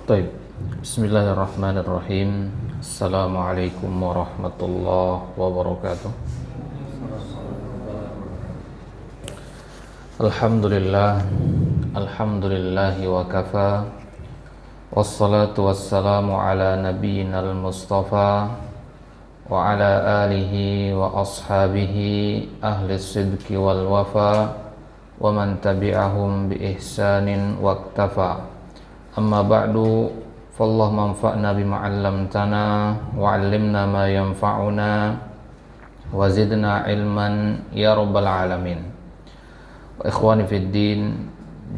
Taib. Bismillahirrahmanirrahim. Assalamualaikum warahmatullahi wabarakatuh. Alhamdulillahi wa kafa. Wassalatu wassalamu ala nabiyyinal mustafa wa ala alihi wa ashabihi ahli sidqi wal wafa wa man tabi'ahum bi ihsanin waqtafa. Amma ba'du, fallah manfa'na bima 'allamtana wa 'allimna ma yanfa'una wa zidna ilman ya rabbal alamin. Wa ikhwani fid din,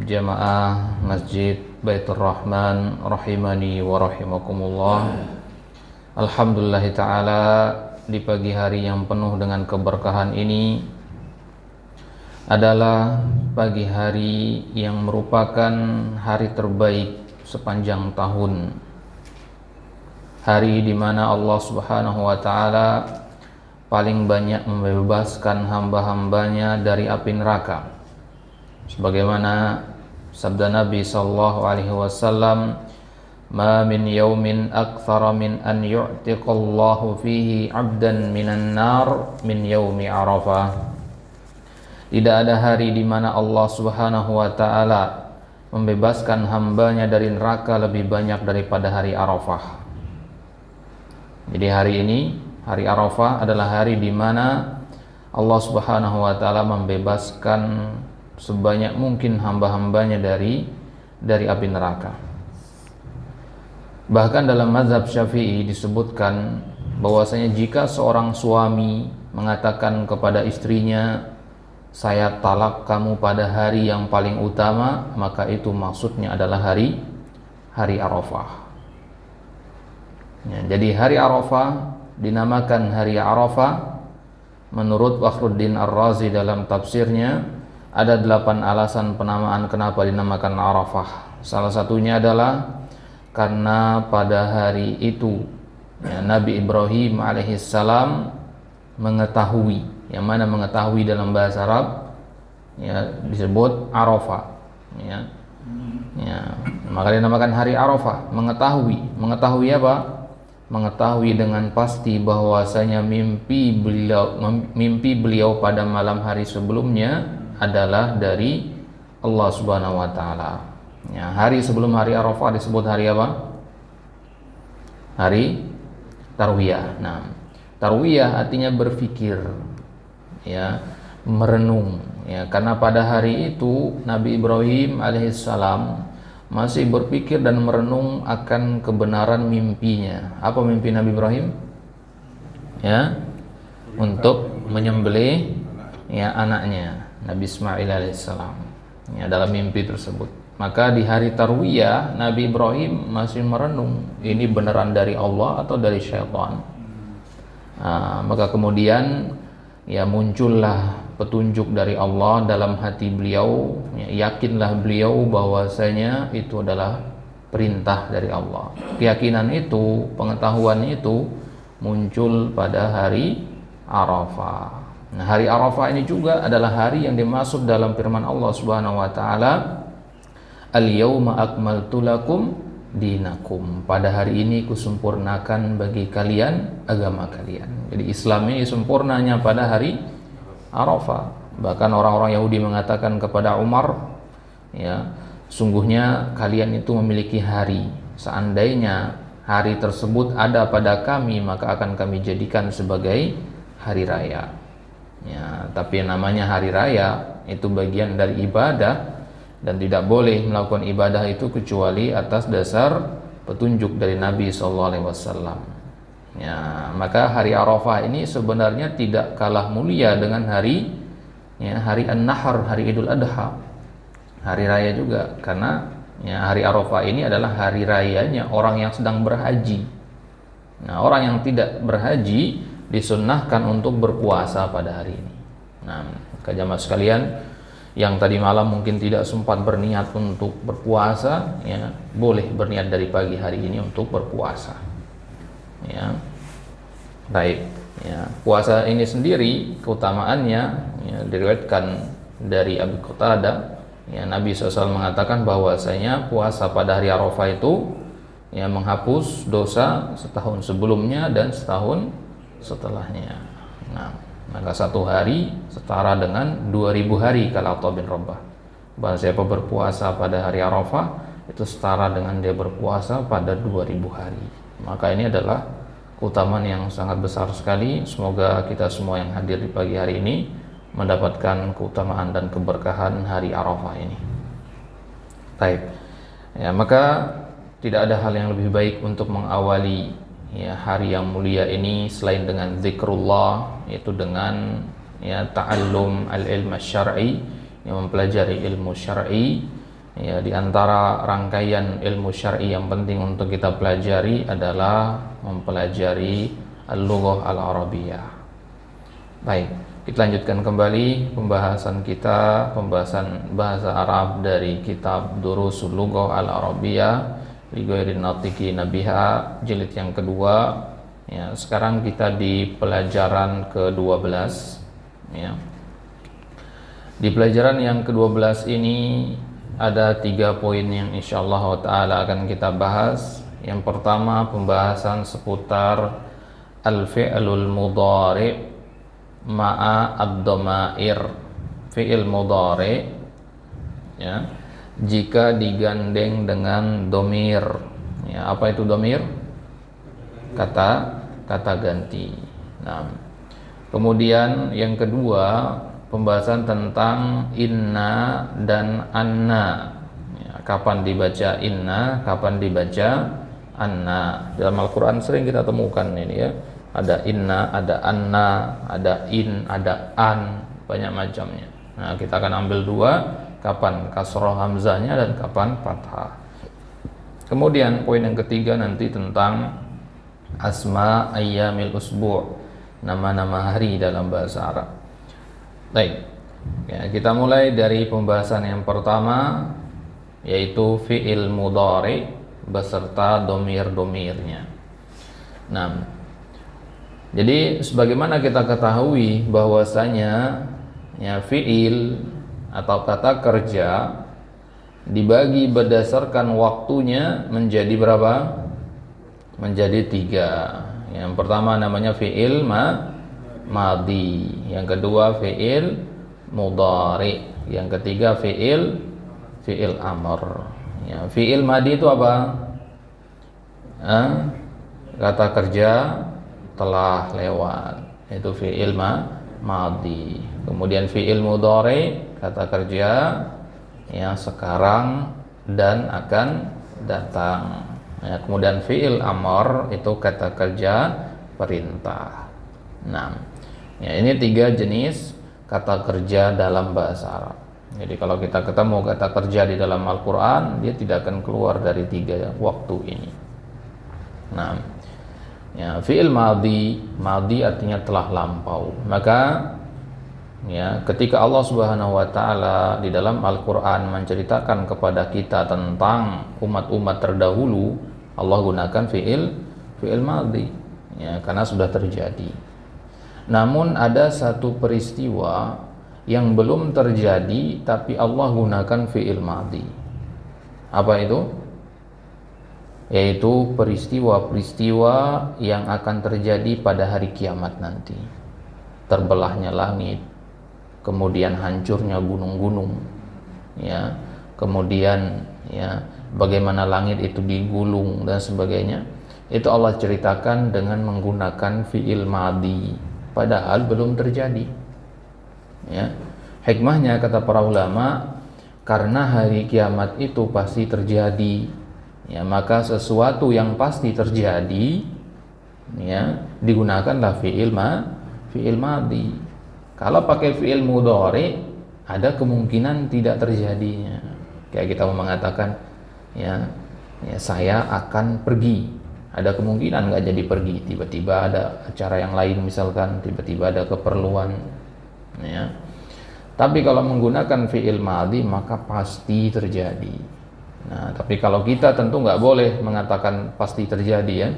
jamaah Masjid Baitur Rahman rahimani wa rahimakumullah. Alhamdulillah ta'ala, di pagi hari yang penuh dengan keberkahan ini adalah pagi hari yang merupakan hari terbaik sepanjang tahun, hari di mana Allah Subhanahu wa Ta'ala paling banyak membebaskan hamba-hambanya dari api neraka, sebagaimana sabda Nabi sallallahu alaihi wasallam, "Ma min yaumin aktsara min an yu'tiqallahu fihi 'abdan minan nar min yaumi Arafah." Tidak ada hari di mana Allah Subhanahu wa Ta'ala membebaskan hambanya dari neraka lebih banyak daripada hari Arafah. Jadi hari ini, hari Arafah adalah hari di mana Allah Subhanahu wa Ta'ala membebaskan sebanyak mungkin hamba-hambanya dari api neraka. Bahkan dalam mazhab Syafi'i disebutkan bahwasanya jika seorang suami mengatakan kepada istrinya, "Saya talak kamu pada hari yang paling utama," maka itu maksudnya adalah hari Arafah. Ya, jadi hari Arafah dinamakan hari Arafah menurut Fakhruddin Ar-Razi dalam tafsirnya. Ada 8 alasan penamaan kenapa dinamakan Arafah. Salah satunya adalah karena pada hari itu Nabi Ibrahim alaihissalam mengetahui, yang mana mengetahui dalam bahasa Arab disebut Arafah, maka dinamakan hari Arafah. Mengetahui apa? Mengetahui dengan pasti bahwasanya mimpi beliau pada malam hari sebelumnya adalah dari Allah Subhanahu wa Ta'ala. Hari sebelum hari Arafah disebut hari apa? Hari Tarwiyah. Tarwiyah artinya berfikir, merenung, karena pada hari itu Nabi Ibrahim alaihissalam masih berpikir dan merenung akan kebenaran mimpinya. Apa mimpi Nabi Ibrahim? Untuk menyembelih anaknya Nabi Ismail alaihissalam, dalam mimpi tersebut. Maka di hari Tarwiyah Nabi Ibrahim masih merenung, ini beneran dari Allah atau dari syaitan. Maka kemudian muncullah petunjuk dari Allah dalam hati beliau. Yakinlah beliau bahwasanya itu adalah perintah dari Allah. Keyakinan itu, pengetahuan itu muncul pada hari Arafah. Hari Arafah ini juga adalah hari yang dimaksud dalam firman Allah Subhanahu wa Ta'ala, "Al-yauma akmaltu lakum dinakum." Pada hari ini kusempurnakan bagi kalian agama kalian. Jadi Islam ini sempurnanya pada hari Arafah. Bahkan orang-orang Yahudi mengatakan kepada Umar, sungguhnya kalian itu memiliki hari. Seandainya hari tersebut ada pada kami, maka akan kami jadikan sebagai hari raya. Tapi yang namanya hari raya itu bagian dari ibadah, dan tidak boleh melakukan ibadah itu kecuali atas dasar petunjuk dari Nabi SAW. Maka hari Arafah ini sebenarnya tidak kalah mulia dengan hari An-Nahr, hari Idul Adha, hari raya juga, karena hari Arafah ini adalah hari rayanya orang yang sedang berhaji. Orang yang tidak berhaji disunnahkan untuk berpuasa pada hari ini. Jamaah sekalian, yang tadi malam mungkin tidak sempat berniat untuk berpuasa, boleh berniat dari pagi hari ini untuk berpuasa. Baik, puasa ini sendiri keutamaannya diriwayatkan dari Abi Qatadah, Nabi SAW mengatakan bahwasanya puasa pada hari Arafah itu ya menghapus dosa setahun sebelumnya dan setahun setelahnya. Nah, maka satu hari setara dengan 2000 hari kala Atha bin Rabbah. Barang siapa berpuasa pada hari Arafah itu setara dengan dia berpuasa pada 2000 hari. Maka ini adalah keutamaan yang sangat besar sekali. Semoga kita semua yang hadir di pagi hari ini mendapatkan keutamaan dan keberkahan hari Arafah ini. Baik. Ya, maka tidak ada hal yang lebih baik untuk mengawali ya hari yang mulia ini selain dengan zikrullah, yaitu dengan ya ta'allum al-ilm syar'i, yang mempelajari ilmu syar'i. Ya, di antara rangkaian ilmu syar'i yang penting untuk kita pelajari adalah mempelajari al-lughah al-arabiyah. Baik, kita lanjutkan kembali pembahasan kita, pembahasan bahasa Arab dari kitab Durusul Lughah al-Arabiyah li ghairin natiqina biha, jilid yang kedua. Ya, sekarang kita di pelajaran ke-12 ya. Di pelajaran yang ke-12 ini ada 3 poin yang insyaallah ta'ala akan kita bahas. Yang pertama, pembahasan seputar al-fi'lul mudhari' ma'a ad-dhamair. Fi'il mudhari' ya, jika digandeng dengan domir. Ya, apa itu domir? Kata ganti. Nah, kemudian yang kedua, pembahasan tentang inna dan anna. Ya, kapan dibaca inna, kapan dibaca anna. Dalam Al-Quran sering kita temukan ini ya. Ada inna, ada anna, ada in, ada an, banyak macamnya. Nah, kita akan ambil 2, kapan kasroh hamzahnya dan kapan fathah. Kemudian poin yang ketiga nanti tentang asma ayyamil usbu', nama-nama hari dalam bahasa Arab. Baik, ya, kita mulai dari pembahasan yang pertama, yaitu fi'il mudhari beserta domir-domirnya. Nah, jadi sebagaimana kita ketahui bahwasanya ya fi'il atau kata kerja dibagi berdasarkan waktunya menjadi berapa? Menjadi 3. Yang pertama namanya fi'il madhi, yang kedua fi'il mudhari, yang ketiga fi'il amr. Ya, fi'il madhi itu apa? Kata kerja telah lewat, itu fi'il madhi. Kemudian fi'il mudhari, kata kerja yang sekarang dan akan datang. Ya, kemudian fi'il amr itu kata kerja perintah. Nah, ya, ini 3 jenis kata kerja dalam bahasa Arab. Jadi kalau kita ketemu kata kerja di dalam Al-Quran, dia tidak akan keluar dari 3 waktu ini. Nah, ya, fi'il madhi artinya telah lampau. Maka ya, ketika Allah Subhanahu wa taala di dalam Al-Qur'an menceritakan kepada kita tentang umat-umat terdahulu, Allah gunakan fi'il madhi ya, karena sudah terjadi. Namun ada satu peristiwa yang belum terjadi tapi Allah gunakan fi'il madhi. Apa itu? Yaitu peristiwa-peristiwa yang akan terjadi pada hari kiamat nanti. Terbelahnya langit, kemudian hancurnya gunung-gunung, ya, kemudian ya bagaimana langit itu digulung dan sebagainya. Itu Allah ceritakan dengan menggunakan fi'il madhi, padahal belum terjadi. Ya, hikmahnya kata para ulama, karena hari kiamat itu pasti terjadi. Ya, maka sesuatu yang pasti terjadi, ya, digunakanlah fi'il madhi. Kalau pakai fi'il mudhari, ada kemungkinan tidak terjadinya. Kayak kita mau mengatakan, ya saya akan pergi. Ada kemungkinan nggak jadi pergi. Tiba-tiba ada acara yang lain misalkan, tiba-tiba ada keperluan. Ya. Tapi kalau menggunakan fi'il madhi maka pasti terjadi. Nah, tapi kalau kita tentu nggak boleh mengatakan pasti terjadi ya.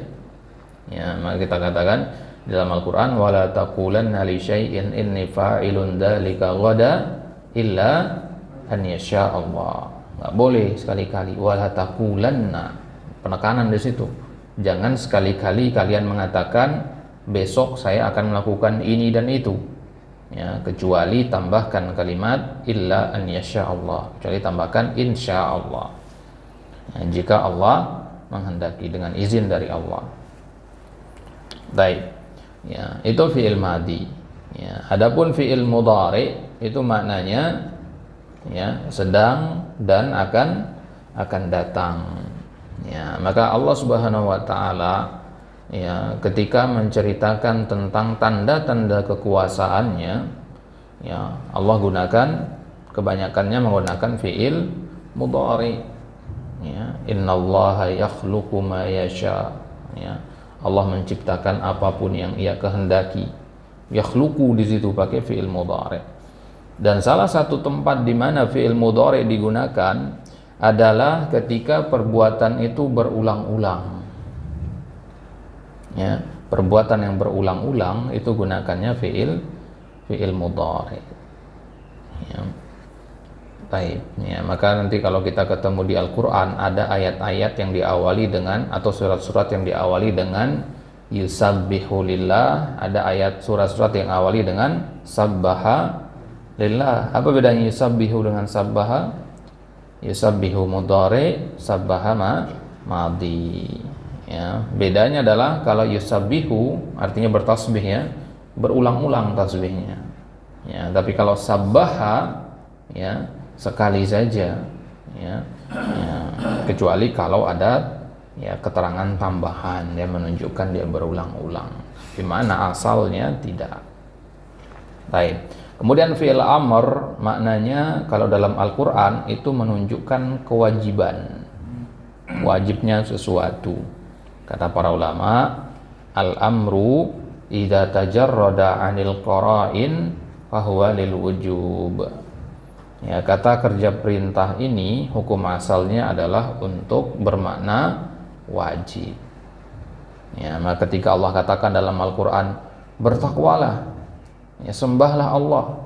Ya, maka kita katakan di dalam Al-Quran, wala taqulanna li syai'in inni fa'ilun dzalika ghada illa an yasha Allah. Nggak boleh sekali-kali wala taqulanna. penekanan di situ. Jangan sekali-kali kalian mengatakan besok saya akan melakukan ini dan itu, ya, kecuali tambahkan kalimat illa an yasha Allah, kecuali tambahkan insya Allah, ya, jika Allah menghendaki, dengan izin dari Allah. Baik, ya, itu fi'il madi, ya. Adapun fi'il mudhari itu maknanya, ya, sedang dan akan datang, ya. Maka Allah Subhanahu wa taala, ya, ketika menceritakan tentang tanda-tanda kekuasaannya, ya, Allah gunakan, kebanyakannya menggunakan fi'il mudhari, ya. Innallaha yakhluqu ma yasha, ya. Allah menciptakan apapun yang Ia kehendaki. Yakhluqu di situ pakai fi'il mudhari. Dan salah satu tempat di mana fi'il mudhari digunakan adalah ketika perbuatan itu berulang-ulang, ya, perbuatan yang berulang-ulang itu gunakannya fi'il mudhari, ya. Baik, ya, maka nanti kalau kita ketemu di Al-Quran ada ayat-ayat yang diawali dengan, atau surat-surat yang diawali dengan yusabbihu lillah, ada ayat surat-surat yang awali dengan sabbaha lillah. Apa bedanya yusabbihu dengan sabbaha? Yusabbihu mudhari, sabbaha madi, ya. Bedanya adalah kalau yusabbihu artinya bertasbih, ya, berulang-ulang tasbihnya, ya. Tapi kalau sabbaha, ya, sekali saja, ya, ya, kecuali kalau ada, ya, keterangan tambahan yang menunjukkan dia berulang-ulang, di mana asalnya tidak. Baik. Kemudian fi'il amr maknanya kalau dalam Al-Qur'an itu menunjukkan kewajiban, wajibnya sesuatu. Kata para ulama, al-amru idza tajarrada 'anil qara'in fahuwa lil wujub. Ya, kata kerja perintah ini hukum asalnya adalah untuk bermakna wajib. Ya, maka ketika Allah katakan dalam Al-Qur'an, bertakwalah, ya, sembahlah Allah,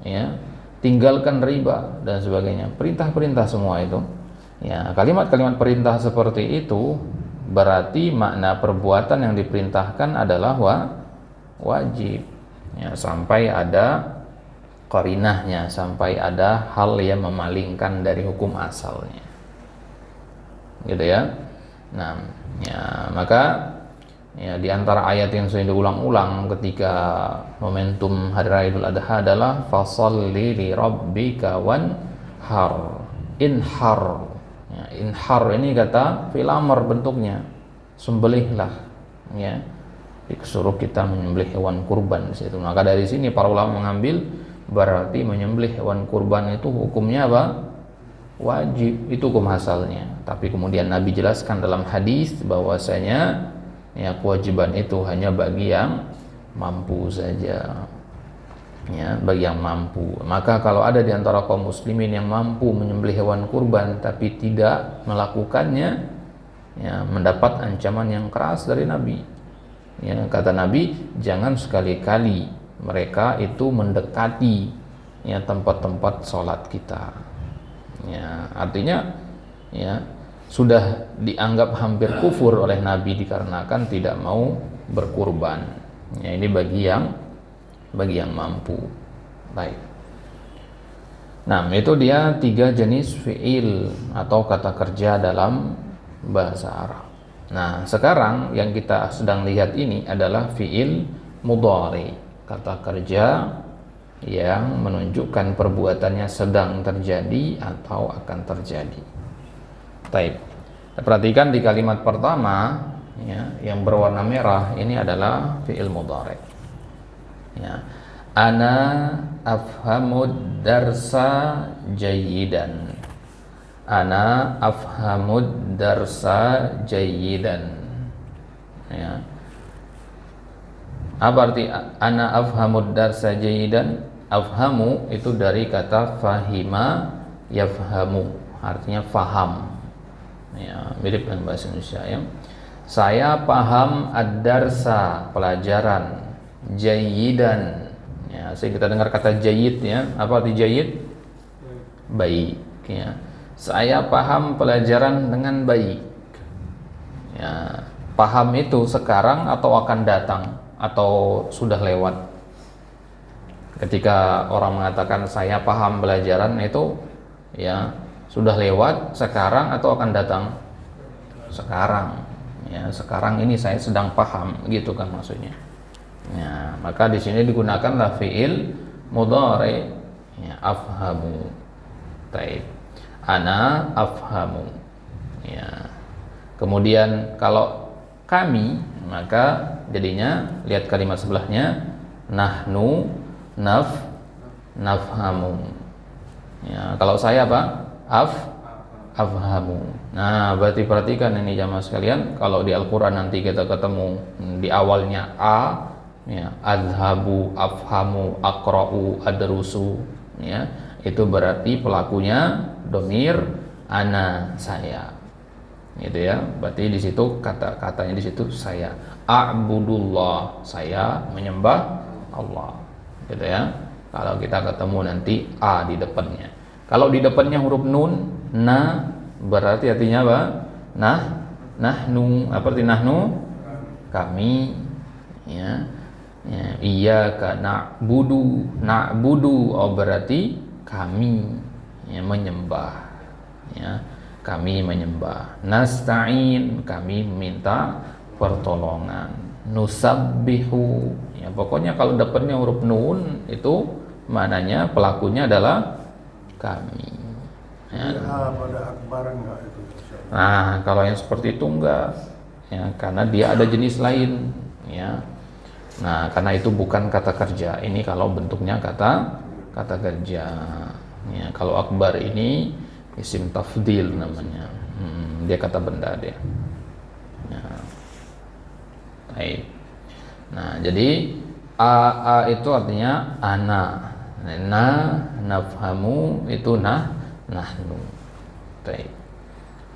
ya, tinggalkan riba dan sebagainya, perintah-perintah semua itu, ya, kalimat-kalimat perintah seperti itu berarti makna perbuatan yang diperintahkan adalah wajib, ya, sampai ada qarinahnya, sampai ada hal yang memalingkan dari hukum asalnya, gitu ya. Nah, ya, maka, ya, di antara ayat yang sering diulang-ulang ketika momentum Hari Raya Idul Adha adalah fasholli li rabbika wanhar. Inhar, ya, inhar ini kata fi'il amr bentuknya, sembelihlah, ya, disuruh kita menyembelih hewan kurban di situ. Maka dari sini para ulama mengambil berarti menyembelih hewan kurban itu hukumnya apa? Wajib, itu hukum asalnya. Tapi kemudian Nabi jelaskan dalam hadis bahwasanya, ya, kewajiban itu hanya bagi yang mampu saja, ya, bagi yang mampu. Maka kalau ada di antara kaum muslimin yang mampu menyembelih hewan kurban tapi tidak melakukannya, ya, mendapat ancaman yang keras dari Nabi. Ya, kata Nabi, jangan sekali-kali mereka itu mendekati, ya, tempat-tempat sholat kita. Ya, artinya, ya, sudah dianggap hampir kufur oleh Nabi dikarenakan tidak mau berkurban. Ya, ini bagi yang mampu. Baik. Nah, itu dia 3 jenis fi'il atau kata kerja dalam bahasa Arab. Nah, sekarang yang kita sedang lihat ini adalah fi'il mudhari, kata kerja yang menunjukkan perbuatannya sedang terjadi atau akan terjadi. Baik. Perhatikan di kalimat pertama, ya, yang berwarna merah ini adalah fi'il mudhari. Ya. Ana afhamud darsa jayyidan. Ana afhamud darsa jayyidan. Ya. Apa arti ana afhamud darsa jayyidan? Afhamu itu dari kata fahima yafhamu, artinya faham, ya, mirip dengan bahasa Indonesia, ya. Saya paham ad-darsa, pelajaran, jayyidan, ya, sehingga kita dengar kata jayyid, ya. Apa arti jayyid? Baik, ya. Saya paham pelajaran dengan baik, Ya, paham itu sekarang atau akan datang atau sudah lewat. Ketika orang mengatakan saya paham pelajaran itu, ya sudah lewat, sekarang atau akan datang? Sekarang. Ya, sekarang ini saya sedang paham, gitu kan maksudnya. Ya, maka di sini digunakanlah fiil mudhari, ya, afhamu. Taib. Ana afhamu. Ya. Kemudian kalau kami, maka jadinya lihat kalimat sebelahnya, nahnu nafhamu. Ya, kalau saya apa? Afhamu. Nah, berarti perhatikan ini jamaah sekalian, kalau di Al-Qur'an nanti kita ketemu di awalnya a, ya, adhabu, afhamu, aqra'u, adrusu, ya, itu berarti pelakunya domir ana, saya. Gitu ya. Berarti di situ kata-katanya di situ saya. A'budullah, saya menyembah Allah. Gitu ya. Kalau kita ketemu nanti a di depannya. Kalau di depannya huruf nun, na, berarti artinya apa? Nahnu, apa arti nahnu? Kami, ya. Ya, iyyaka na'budu, oh berarti kami, ya, menyembah, ya. Kami menyembah. Nasta'in, kami minta pertolongan. Nusabbihu, ya pokoknya kalau depannya huruf nun itu maknanya pelakunya adalah kami. Ya. Pada akbar enggak itu? Nah, kalau yang seperti itu enggak, ya, karena dia ada jenis lain, ya. Nah, karena itu bukan kata kerja. Ini kalau bentuknya kata kerja. Ya, kalau akbar ini isim tafdil namanya. Dia kata benda dia. Ya. Baik. Nah, jadi a itu artinya ana. Nafhamu itu nahnu. Baik.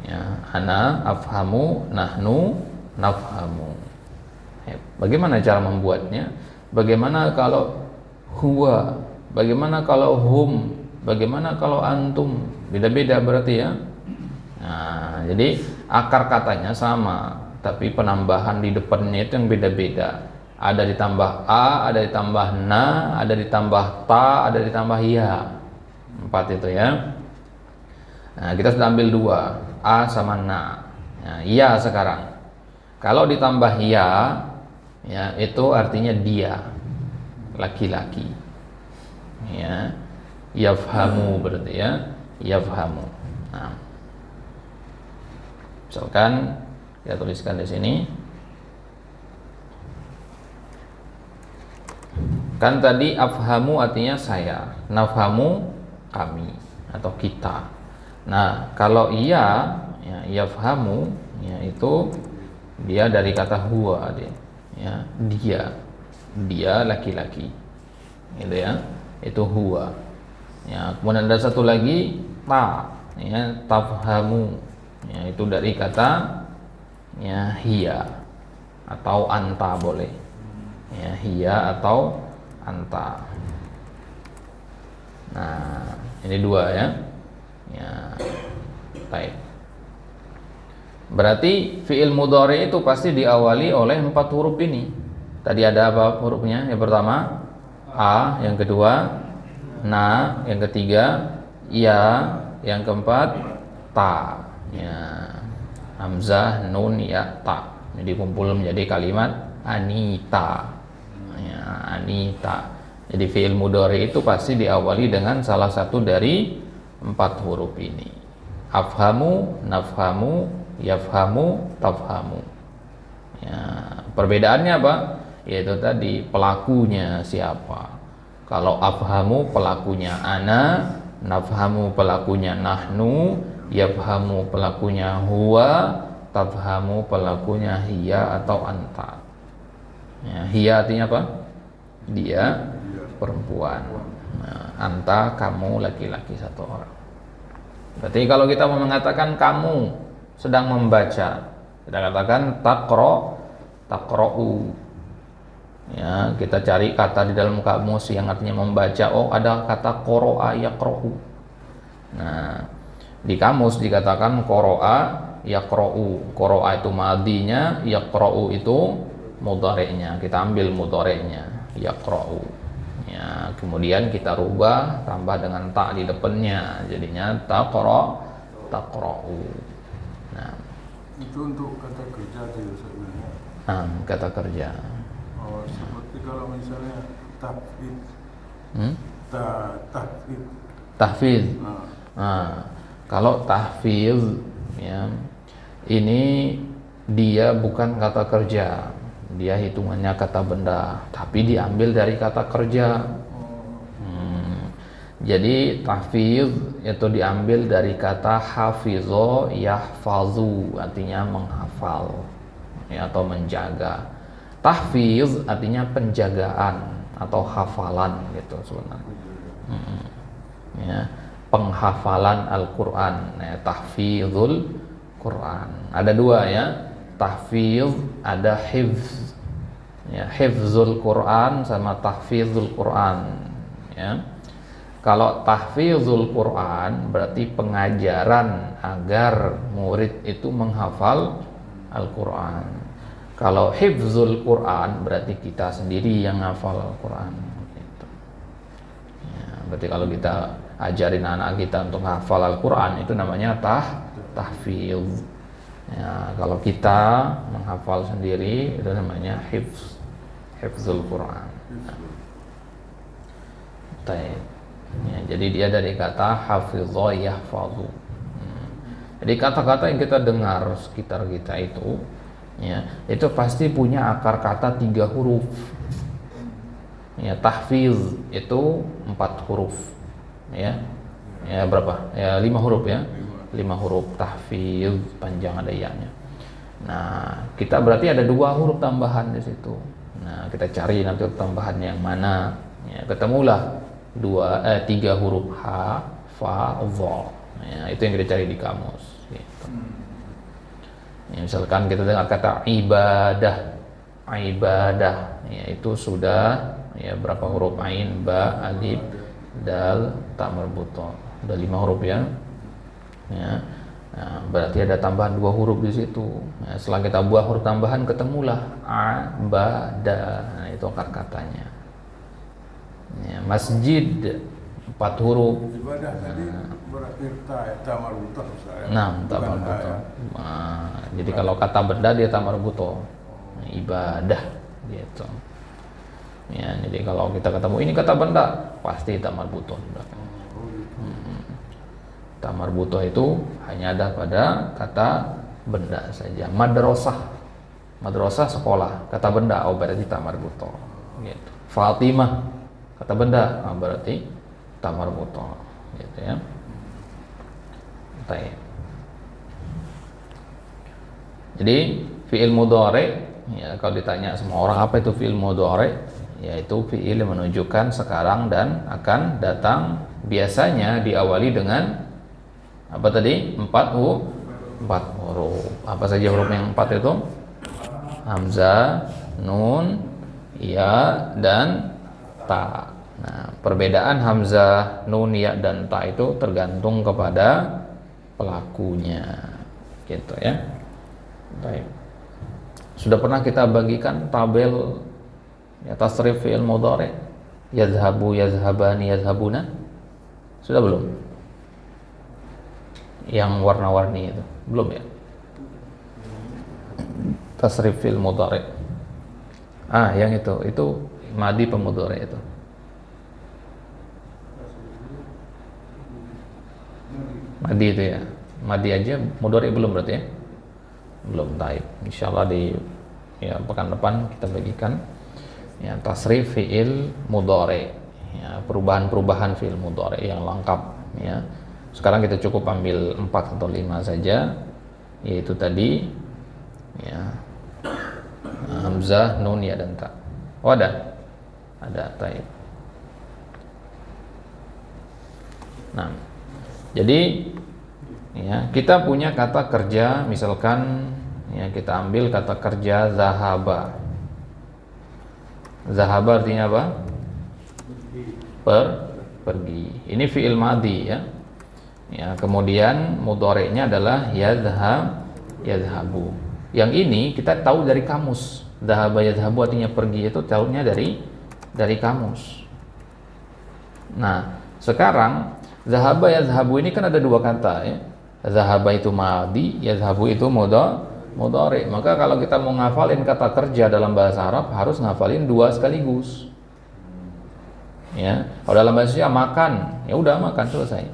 Ya, ana afhamu, nahnu nafhamu. Bagaimana cara membuatnya? Bagaimana kalau huwa? Bagaimana kalau hum? Bagaimana kalau antum? Beda-beda berarti ya. Nah, jadi akar katanya sama, tapi penambahan di depannya itu yang beda-beda. Ada ditambah a, ada ditambah na, ada ditambah ta, ada ditambah ya. 4 itu ya. Nah, kita sudah ambil 2, a sama na. Nah, ya sekarang. Kalau ditambah ya, ya itu artinya dia, laki-laki. Ya, yafhamu berarti ya, yafhamu. Nah, misalkan kita tuliskan di sini. Kan tadi afhamu artinya saya, nafhamu kami atau kita. Nah, kalau iya, ya, yafhamu, ya itu dia dari kata huwa dia, ya, dia laki-laki, gitu ya, itu huwa. Ya, kemudian ada satu lagi ta, ya, tafhamu, ya, itu dari kata, ya, hiya atau anta boleh, ya, hiya atau anta. Nah, ini 2 ya, ya, baik. Berarti fi'il mudhari itu pasti diawali oleh 4 huruf ini. Tadi ada apa hurufnya? Yang pertama a, yang kedua na, yang ketiga ya, yang keempat ta. Ya, hamzah, nun, ya, ta. Jadi kumpul menjadi kalimat Anita. Ya, Anita. Jadi fi'il mudhari itu pasti diawali dengan salah satu dari 4 huruf ini. Afhamu, nafhamu, yafhamu, tafhamu. Ya, perbedaannya apa? Yaitu tadi pelakunya siapa. Kalau afhamu pelakunya ana, nafhamu pelakunya nahnu, yafhamu pelakunya huwa, tafhamu pelakunya hiya atau anta. Ya, hiya artinya apa? Dia, perempuan. Nah, anta kamu laki-laki 1 orang. Berarti kalau kita mau mengatakan kamu sedang membaca, kita katakan taqra'u. Ya, kita cari kata di dalam kamus yang artinya membaca. Oh, ada kata qara'a yaqra'u. Nah, di kamus dikatakan qara'a yaqra'u. Qara'a itu madinya, yaqra'u itu mudhari'nya. Kita ambil mudhari'nya, yaqra'u. Ya, kemudian kita rubah tambah dengan ta di depannya, jadinya taqra'u. Nah, Itu untuk kata kerja itu sebenarnya. kata kerja. Oh, seperti kalau misalnya tafid, Hmm? tafid. Tahfiz. Nah, Nah, kalau tahfiz ya, ini dia bukan kata kerja, dia hitungannya kata benda, tapi diambil dari kata kerja. Jadi tahfiz itu diambil dari kata hafizo yahfazu, artinya menghafal ya, atau menjaga. Tahfiz artinya penjagaan atau hafalan gitu sebenarnya. Ya, penghafalan Al-Quran, ya, tahfizul Quran. Ada dua ya, tahfiz, ada hifz. Ya, hifzul Quran sama tahfizul Quran. Ya. Kalau tahfizul Quran berarti pengajaran agar murid itu menghafal Al-Quran. Kalau hifzul Quran berarti kita sendiri yang menghafal Al-Quran. Gitu. Ya, berarti kalau kita ajarin anak kita untuk menghafal Al-Quran itu namanya tahfiz. Ya, kalau kita menghafal sendiri itu namanya hifzul Quran. Ya, jadi dia dari kata hafizha yahfazu. Jadi kata-kata yang kita dengar sekitar kita itu, ya, itu pasti punya akar kata 3 huruf. Ya, tahfiz itu 4 huruf. Ya, ya berapa? Ya 5 huruf ya. 5 huruf tahfiz, panjang ada ya-nya. Nah, kita berarti ada 2 huruf tambahan di situ. Nah, kita cari nanti tambahan yang mana. Ya, ketemulah 3 huruf ha, fa, dha. Ya, itu yang kita cari di kamus. Gitu. Ya, misalkan kita dengar kata ibadah, ya itu sudah ya berapa huruf? Ain, ba, alif, dal, ta marbuthah. Udah 5 huruf ya. Ya. Nah, berarti ada tambahan 2 huruf di situ. Nah, setelah kita buah huruf tambahan ketemulah a, ba, da. Nah, itu akar katanya. Ya, masjid 4 huruf. ibadah tadi berakhir ta marbuthah misalnya. Nah, Bukan ta ha, marbuthah. ya. Nah, jadi kalau kata benda dia ta marbuthah. Nah, ibadah gitu. Ya, jadi kalau kita ketemu ini kata benda pasti ta marbuthah. Ta marbuthah itu hanya ada pada kata benda saja. Madrasah sekolah, kata benda berarti ta marbuthah. Gitu. Fatimah kata benda berarti ta marbuthah, gitu ya. Baik. Jadi fi'il mudhari ya, kalau ditanya semua orang apa itu fi'il mudhari, yaitu fi'il yang menunjukkan sekarang dan akan datang, biasanya diawali dengan apa tadi? 4 huruf. Apa saja huruf yang 4 itu? Hamzah, nun, ya, dan ta. Nah, perbedaan hamzah, nun, ya, dan ta itu tergantung kepada pelakunya, gitu ya. Baik. Sudah pernah kita bagikan tabel ya, tasrif fi'il mudhari, yazhabu, yazhabani, yazhabuna? Sudah belum? Yang warna-warni itu belum ya? Tasrif fi'il mudhari. Yang itu madi pemudhari itu. Madi itu ya. Madi aja, mudhari belum berarti ya? Belum. Taib. Insyaallah di pekan depan kita bagikan ya tasrif fi'il mudhari. Ya, perubahan-perubahan fi'il mudhari yang lengkap ya. Sekarang kita cukup ambil 4 atau 5 saja, yaitu tadi ya, hamzah, nun, ya, dan ta. Oh, ada taib. Nah, jadi ya, kita punya kata kerja, misalkan ya kita ambil kata kerja zahaba. Zahaba artinya apa? Pergi. Ini fi'il madhi ya. Ya, kemudian mudhari'nya adalah yadhhabu. Yang ini kita tahu dari kamus. Dhahaba yadhhabu artinya pergi, itu tahunya dari kamus. Nah, sekarang dhahaba yadhhabu ini kan ada dua kata ya. Dhahaba itu madi, yadhhabu itu mudhari. Maka kalau kita mau ngafalin kata kerja dalam bahasa Arab harus ngafalin dua sekaligus. Ya, kalau dalam bahasa Indonesia makan, ya udah makan selesai.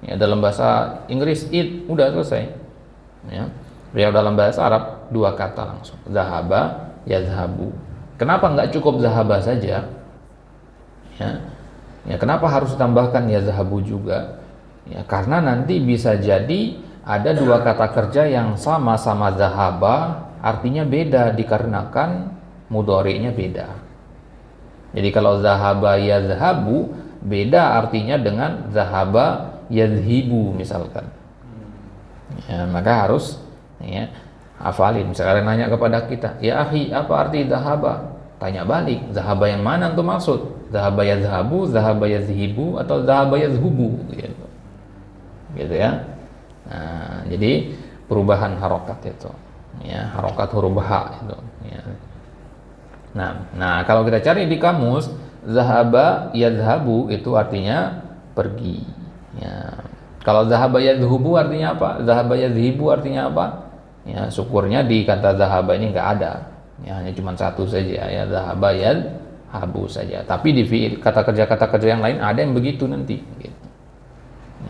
Ya, dalam bahasa Inggris eat, udah selesai. Ya. Beliau dalam bahasa Arab dua kata langsung. Dhahaba yadhhabu. Kenapa nggak cukup dhahaba saja? Ya. Ya, kenapa harus ditambahkan yadhhabu juga? Ya, karena nanti bisa jadi ada dua kata kerja yang sama-sama dhahaba, artinya beda dikarenakan mudhari'nya beda. Jadi kalau dhahaba yadhhabu beda artinya dengan dhahaba yadhhibu misalkan. Ya, maka harus ya hafalin. Misalkan nanya kepada kita, ya akhi, apa arti dhahaba? Tanya balik, dhahaba yang mana tuh maksud? Dhahaba yadhhabu, dhahaba yadhhibu, atau dhahaba yadhhubu gitu. Gitu ya. Nah, jadi perubahan harokat itu ya, harokat huruf ha itu ya. Nah, kalau kita cari di kamus, dhahaba yadhhabu itu artinya pergi ya. Kalau dhahaba yadhhubu artinya apa? Dhahaba yadhhibu artinya apa? Ya, syukurnya di kata dhahaba ini enggak ada. Ya, hanya cuma satu saja ya, dhahaba yadhhabu saja. Tapi di fi'il kata kerja yang lain ada yang begitu nanti gitu.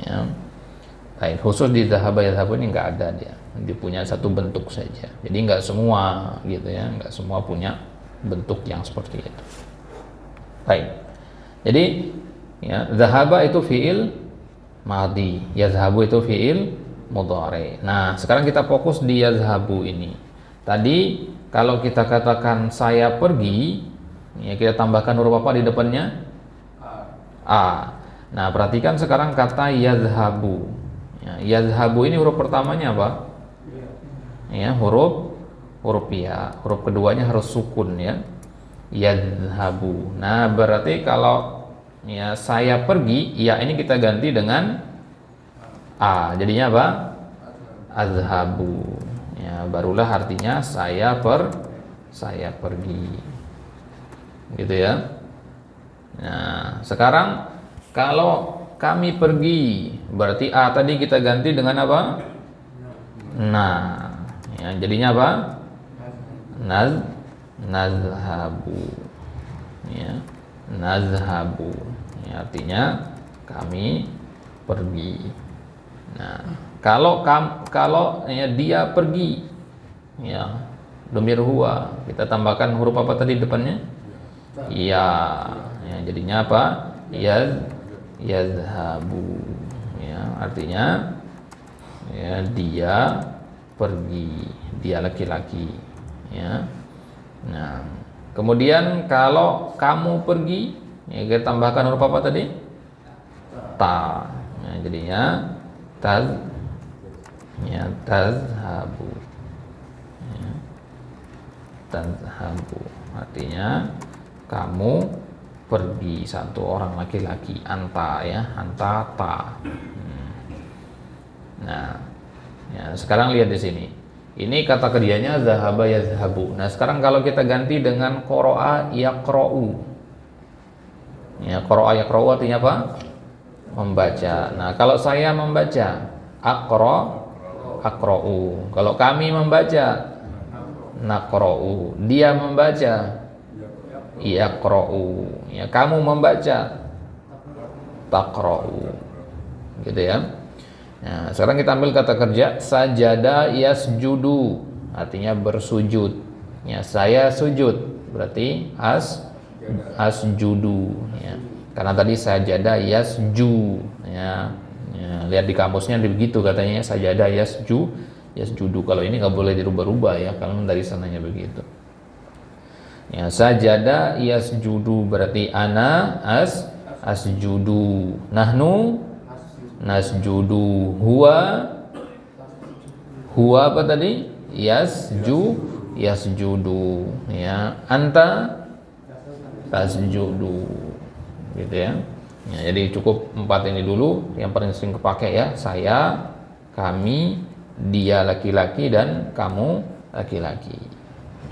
Ya. Lain khusus di dhahaba yadhhabu ini enggak ada dia. Dia punya satu bentuk saja. Jadi enggak semua gitu ya, enggak semua punya bentuk yang seperti itu. Baik. Jadi ya, dhahaba itu fi'il madhi, yadhhabu itu fi'il mudhari. Nah, sekarang kita fokus di yadhhabu ini. Tadi kalau kita katakan saya pergi, ya kita tambahkan huruf apa di depannya? A. Nah, perhatikan sekarang kata yadhhabu. Ya, yadhhabu ini huruf pertamanya apa? Ya, huruf ya. Huruf keduanya harus sukun ya. Yadhhabu. Nah, berarti kalau ya saya pergi, ya ini kita ganti dengan a. Jadinya apa? Azhabu. Ya, barulah artinya saya pergi. Gitu ya. Nah, sekarang kalau kami pergi, berarti a tadi kita ganti dengan apa? Nah, ya jadinya apa? Nazhabu. Ya, nazhabu. Ya, artinya kami pergi. Nah, kalau ya, dia pergi, ya dhamir huwa, kita tambahkan huruf apa tadi depannya? Ya, ya jadinya apa? Yadhhabu. Ya, artinya ya dia pergi, dia laki-laki. Ya. Nah, kemudian kalau kamu pergi, ya kita tambahkan huruf apa tadi? Ta. Ya, jadinya tazhabu. Ya. Tazhabu artinya kamu pergi, satu orang laki-laki, anta ya, anta ta. Nah, ya sekarang lihat di sini. Ini kata kerjanya zahaba yazhabu. Nah, sekarang kalau kita ganti dengan qara'a yaqra'u. Ya, qara'a yaqra'u artinya apa? Membaca. Nah, kalau saya membaca, aqra'u. Kalau kami membaca, naqra'u. Dia membaca, yaqra'u. Ya, kamu membaca, taqra'u. Gitu ya. Nah, sekarang kita ambil kata kerja sajada yasjudu, artinya bersujud. Ya, saya sujud, berarti asjudu. Ya. Karena tadi sajada yasju. Ya. Ya, lihat di kamusnya begitu katanya, sajada yasjudu. Kalau ini nggak boleh dirubah-rubah ya, kalau dari sananya begitu. Ya, sajada yasjudu berarti ana asjudu. Nahnu nasjudu. Huwa apa tadi? Yasjudu. Ya, anta tasjudu. Gitu ya. Ya, jadi cukup 4 ini dulu yang paling sering kepake ya. Saya, kami, dia laki-laki dan kamu laki-laki.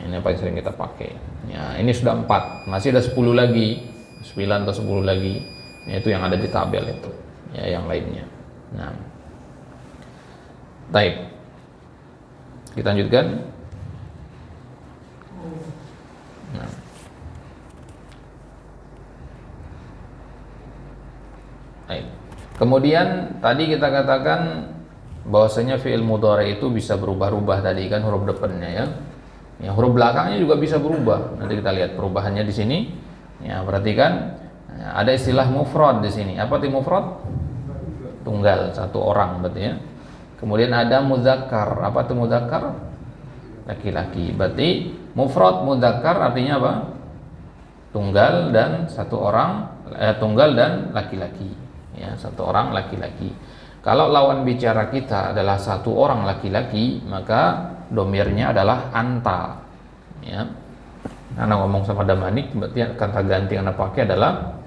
Ini yang paling sering kita pakai. Ya, ini sudah 4, masih ada 10 lagi, 9 atau 10 lagi. Ya, itu yang ada di tabel itu. Ya, yang lainnya. Nah, baik. Kita lanjutkan. Nah. Baik. Kemudian tadi kita katakan bahwasanya fi'il mudhari itu bisa berubah-ubah tadi kan huruf depannya ya. Ya, huruf belakangnya juga bisa berubah. Nanti kita lihat perubahannya di sini. Ya, perhatikan ada istilah mufrad di sini. Apa itu mufrad? Tunggal, satu orang berarti ya. Kemudian ada mudzakkar. Apa itu mudzakkar? Laki-laki. Berarti mufrad mudzakkar artinya apa? Tunggal dan satu orang, tunggal dan laki-laki. Ya, satu orang laki-laki. Kalau lawan bicara kita adalah satu orang laki-laki, maka domirnya adalah anta. Ya. Anak ngomong sama Damanik, berarti kata ganti yang anak pakai adalah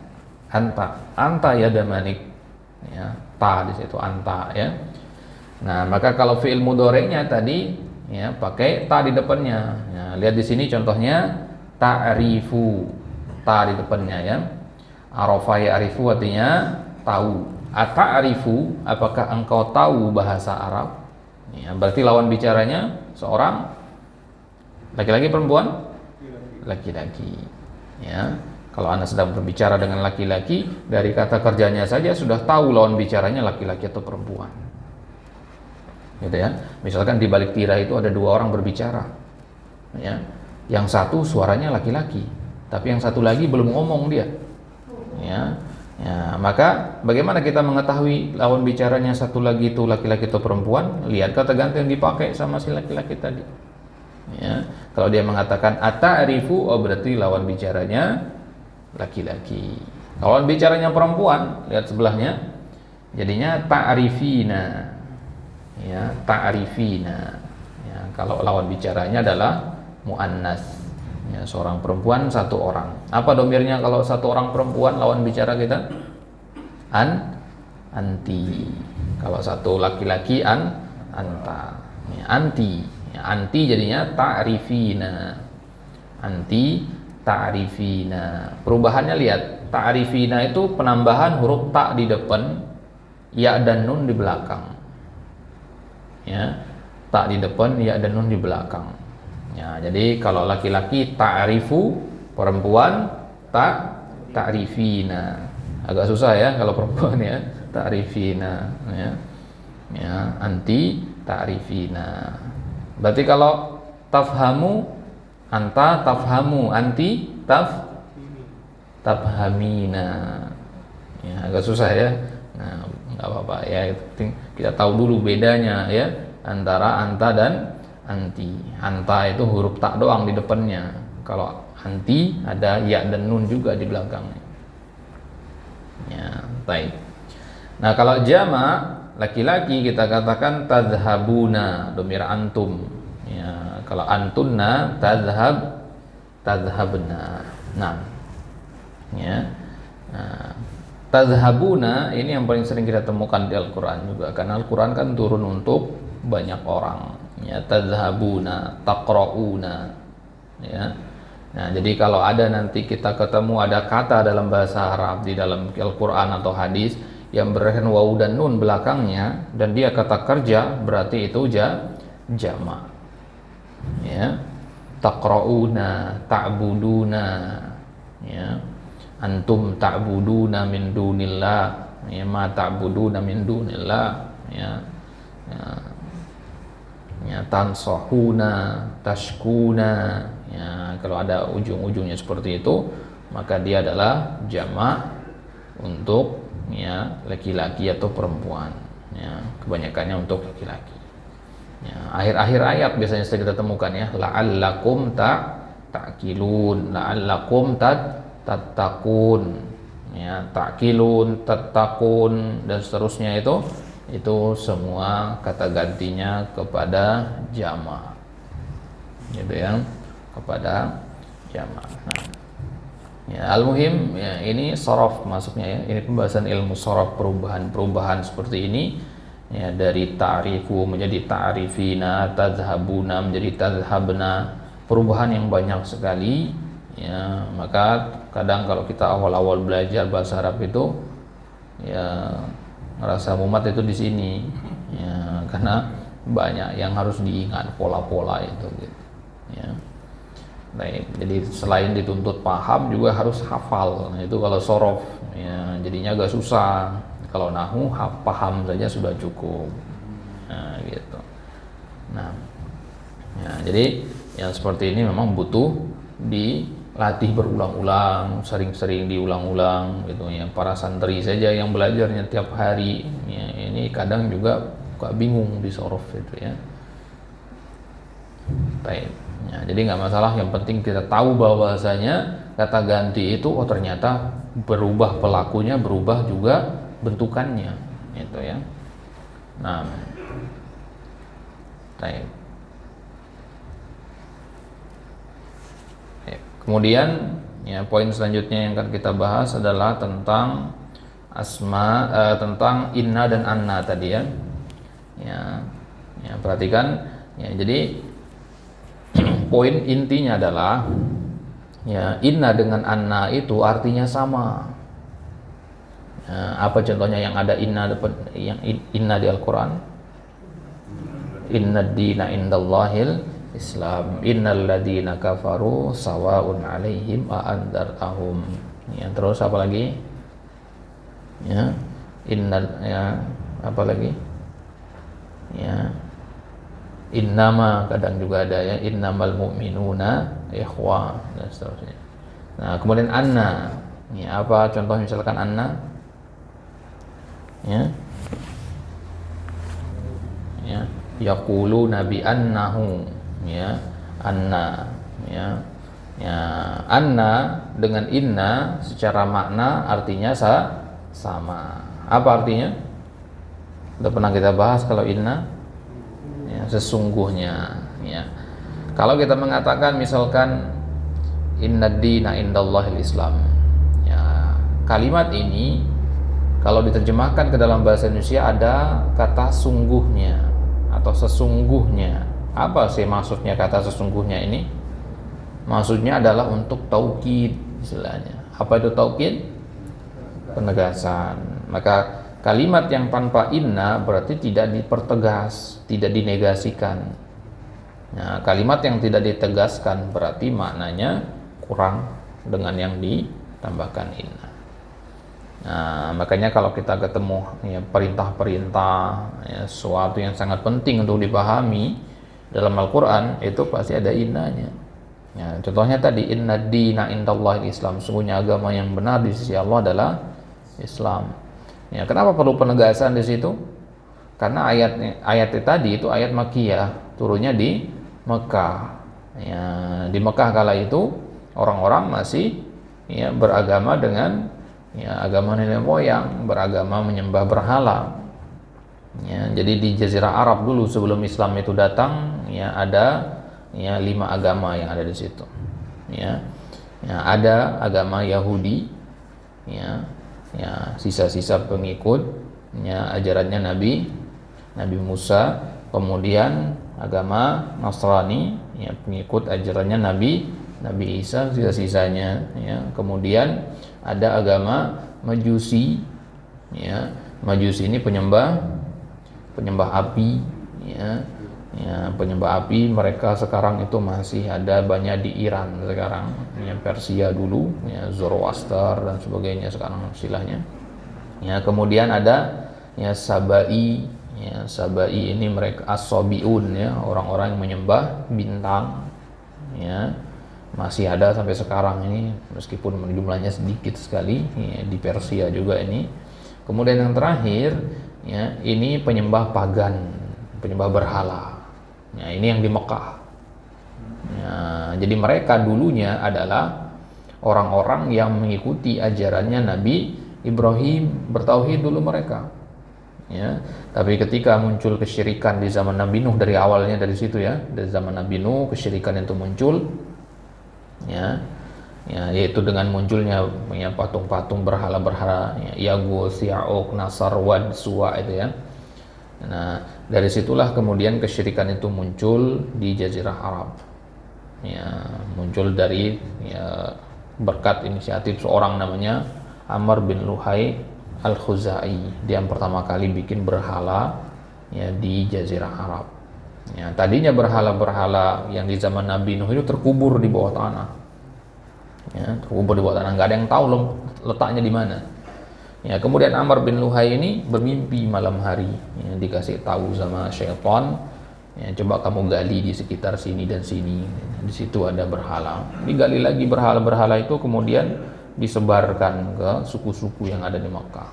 anta. Anta ya Damanik. Ya, ta di situ anta ya. Nah, maka kalau fi'il mudhari'nya tadi ya pakai ta di depannya. Ya, lihat di sini contohnya ta'rifu. Ta di depannya ya. Arafa ya'rifu artinya tahu. Ata'rifu, apakah engkau tahu bahasa Arab? Ya, berarti lawan bicaranya seorang laki-laki perempuan? Laki-laki. Ya. Kalau Anda sedang berbicara dengan laki-laki, dari kata kerjanya saja sudah tahu lawan bicaranya laki-laki atau perempuan. Gitu ya. Misalkan di balik tirai itu ada 2 orang berbicara. Ya. Yang satu suaranya laki-laki, tapi yang satu lagi belum ngomong dia. Ya. Ya, maka bagaimana kita mengetahui lawan bicaranya satu lagi itu laki-laki atau perempuan? Lihat kata ganti yang dipakai sama si laki-laki tadi. Ya, kalau dia mengatakan ata'rifu, oh berarti lawan bicaranya laki-laki. Kalau lawan bicaranya perempuan, lihat sebelahnya, jadinya ta'rifina. Ya, ta'rifina. Ya, kalau lawan bicaranya adalah muannas. Ya, seorang perempuan, satu orang. Apa domirnya kalau satu orang perempuan lawan bicara kita? Anti. Kalau satu laki-laki anta. Ya, anti. Ya, anti jadinya ta'rifina. Anti ta'rifina. Perubahannya lihat. Ta'rifina itu penambahan huruf ta di depan, ya dan nun di belakang. Ya, ta di depan, ya dan nun di belakang. Ya, jadi kalau laki-laki ta'rifu, perempuan ta'rifina. Agak susah ya kalau perempuan ya, ta'rifina ya. Ya, anti ta'rifina. Berarti kalau tafhamu, anta tafhamu, anti tafhamina. Ya, agak susah ya. Nah, enggak apa-apa ya, kita tahu dulu bedanya ya antara anta dan anti. Anta itu huruf tak doang di depannya. Kalau anti ada ya dan nun juga di belakangnya. Ya, baik. Nah, kalau jama' laki-laki kita katakan tadhhabuna, domir antum. Ya, kalau antunna tadhhabna. Nah. Ya. Nah, tadhhabuna ini yang paling sering kita temukan di Al-Qur'an juga, karena Al-Qur'an kan turun untuk banyak orang. Ya, tadhhabuna, taqra'una. Ya. Nah, jadi kalau ada nanti kita ketemu ada kata dalam bahasa Arab di dalam Al-Qur'an atau hadis yang berakhir wawu dan nun belakangnya dan dia kata kerja, berarti itu jama'. Ya. Taqra'una, ta'buduna. Ya. Antum ta'buduna min dunillah. Ya, ma ta'buduna min dunillah. Ya. Ya. Ya, tansahuna, tashkuna. Ya, kalau ada ujung-ujungnya seperti itu, maka dia adalah jama' untuk ya laki-laki atau perempuan. Ya, kebanyakannya untuk laki-laki. Ya, akhir-akhir ayat biasanya kita temukan ya, la'allakum ta'qilun, la'allakum tattaqun. Ya, ta'qilun, tattaqun dan seterusnya itu semua kata gantinya kepada jama'. Gitu ya, kepada jama'. Nah, ya, al-muhim ya, ini sorof masuknya ya. Ini pembahasan ilmu sorof, perubahan seperti ini ya, dari ta'rifu menjadi ta'rifina, tadhhabuna menjadi tadhhabna, perubahan yang banyak sekali ya. Maka kadang kalau kita awal-awal belajar bahasa Arab itu ya ngerasa mumet itu di sini ya, karena banyak yang harus diingat pola-pola itu gitu ya. Baik, jadi selain dituntut paham juga harus hafal. Nah, itu kalau sorof ya jadinya agak susah. Kalau nahu paham saja sudah cukup. Nah, gitu. Nah, ya, jadi yang seperti ini memang butuh dilatih berulang-ulang, sering-sering diulang-ulang gitu ya. Para santri saja yang belajarnya tiap hari ya, ini kadang juga bingung di sorof itu ya. Baik. Ya, jadi nggak masalah, yang penting kita tahu bahwasanya kata ganti itu oh ternyata berubah pelakunya, berubah juga bentukannya itu ya. Nah, baik. Kemudian ya poin selanjutnya yang akan kita bahas adalah tentang tentang inna dan anna tadi ya. Ya, perhatikan ya, jadi poin intinya adalah ya inna dengan anna itu artinya sama. Apa contohnya yang ada inna di Al-Quran? Inna dina indallahil Islam, innal ladina kafaru sawaun alaihim a'andartahum. Ya, terus apa lagi? Ya, innal ya apa lagi? Ya, innama kadang juga ada ya, innamal mu'minuna ikhwa dan seterusnya. Nah, kemudian anna. Ya, apa contoh misalkan anna? Ya. Ya, yaqulu nabi annahu ya, anna ya. Ya, anna dengan inna secara makna artinya sama. Apa artinya? Sudah pernah kita bahas kalau inna ya, sesungguhnya ya. Kalau kita mengatakan misalkan inna dina indallahil Islam ya, kalimat ini kalau diterjemahkan ke dalam bahasa Indonesia ada kata sungguhnya atau sesungguhnya. Apa sih maksudnya kata sesungguhnya ini? Maksudnya adalah untuk taukid istilahnya. Apa itu taukid? Penegasan. Maka kalimat yang tanpa inna berarti tidak dipertegas, tidak dinegasikan. Nah, kalimat yang tidak ditegaskan berarti maknanya kurang dengan yang ditambahkan inna. Nah, makanya kalau kita ketemu ya, perintah-perintah ya, sesuatu yang sangat penting untuk dipahami dalam Al-Quran itu pasti ada innanya. Ya, contohnya tadi inna dina indallahil Islam, sungguhnya agama yang benar di sisi Allah adalah Islam. Ya, kenapa perlu penegasan di situ? Karena ayat tadi itu ayat Makkiyah, turunnya di Mekah. Ya, di Mekah kala itu orang-orang masih ya, beragama dengan ya, agama nenek moyang, beragama menyembah berhala. Ya, jadi di Jazirah Arab dulu sebelum Islam itu datang, ya ada ya 5 agama yang ada di situ. Ya, ya ada agama Yahudi, ya, ya sisa-sisa pengikut, ya ajarannya Nabi Musa. Kemudian agama Nasrani, ya pengikut ajarannya Nabi Isa, sisa-sisanya. Ya, kemudian ada agama Majusi, ya Majusi ini penyembah api, ya penyembah api. Mereka sekarang itu masih ada banyak di Iran sekarang, ya Persia dulu, ya Zoroaster dan sebagainya sekarang istilahnya. Ya kemudian ada ya Sabai, ya Sabai ini mereka as-Sabiun, ya orang-orang yang menyembah bintang, ya masih ada sampai sekarang ini meskipun jumlahnya sedikit sekali ya, di Persia juga ini. Kemudian yang terakhir ya ini penyembah pagan, penyembah berhala. Ya, ini yang di Mekah. Ya, jadi mereka dulunya adalah orang-orang yang mengikuti ajarannya Nabi Ibrahim, bertauhid dulu mereka. Ya, tapi ketika muncul kesyirikan di zaman Nabi Nuh, dari awalnya dari situ ya, dari zaman Nabi Nuh kesyirikan itu muncul. Ya, yaitu dengan munculnya ya, patung-patung berhala-berhala ya, Yaguth, Ya'uq, Nasar, Wad, Suwa itu ya. Nah, dari situlah kemudian kesyirikan itu muncul di Jazirah Arab. Ya, muncul dari berkat inisiatif seorang namanya Amr bin Luhai Al-Khuzai. Dia yang pertama kali bikin berhala ya di Jazirah Arab. Ya, tadinya berhala-berhala yang di zaman Nabi Nuh itu terkubur di bawah tanah. Ya, terkubur di bawah tanah, nggak ada yang tahu letaknya di mana. Ya, kemudian Amr bin Luhai ini bermimpi malam hari, ya, dikasih tahu sama syaitan, ya, coba kamu gali di sekitar sini dan sini, di situ ada berhala. Digali lagi berhala-berhala itu kemudian disebarkan ke suku-suku yang ada di Makkah.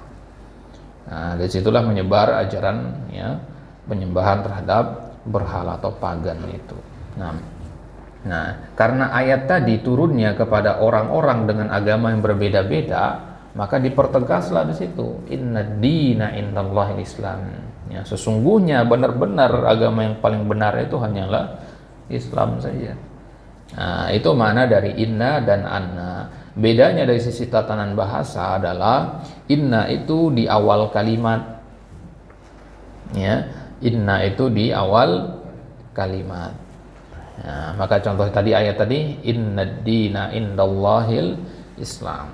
Nah, dari situlah menyebar ajaran ya penyembahan terhadap berhala atau pagan itu. Nah, karena ayat tadi turunnya kepada orang-orang dengan agama yang berbeda-beda, maka dipertegaslah di situ, inna dina indallahil Islam. Ya, sesungguhnya benar-benar agama yang paling benar itu hanyalah Islam saja. Nah, itu makna dari inna dan anna. Bedanya dari sisi tatanan bahasa adalah inna itu di awal kalimat. Ya, inna itu di awal kalimat. Nah, maka contoh tadi ayat tadi inna dina indallahil Islam.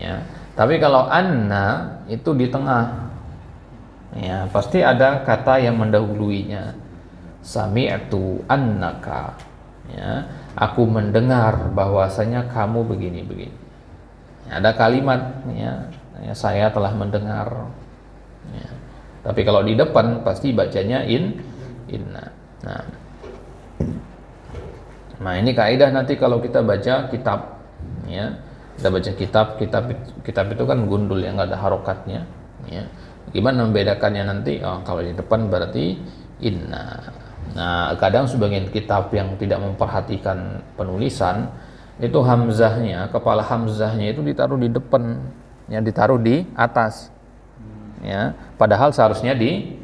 Ya, tapi kalau anna itu di tengah, ya pasti ada kata yang mendahuluinya. Sami'tu annaka, ya aku mendengar bahwasanya kamu begini-begini. Ya, ada kalimat, ya saya telah mendengar. Ya. Tapi kalau di depan pasti bacanya inna. Nah ini kaidah nanti kalau kita baca kitab, ya. Kita baca kitab itu kan gundul yang nggak ada harokatnya, ya. Gimana membedakannya nanti? Oh, kalau di depan berarti inna. Nah, kadang sebagian kitab yang tidak memperhatikan penulisan itu hamzahnya, kepala hamzahnya itu ditaruh di depan, ya ditaruh di atas, ya. Padahal seharusnya di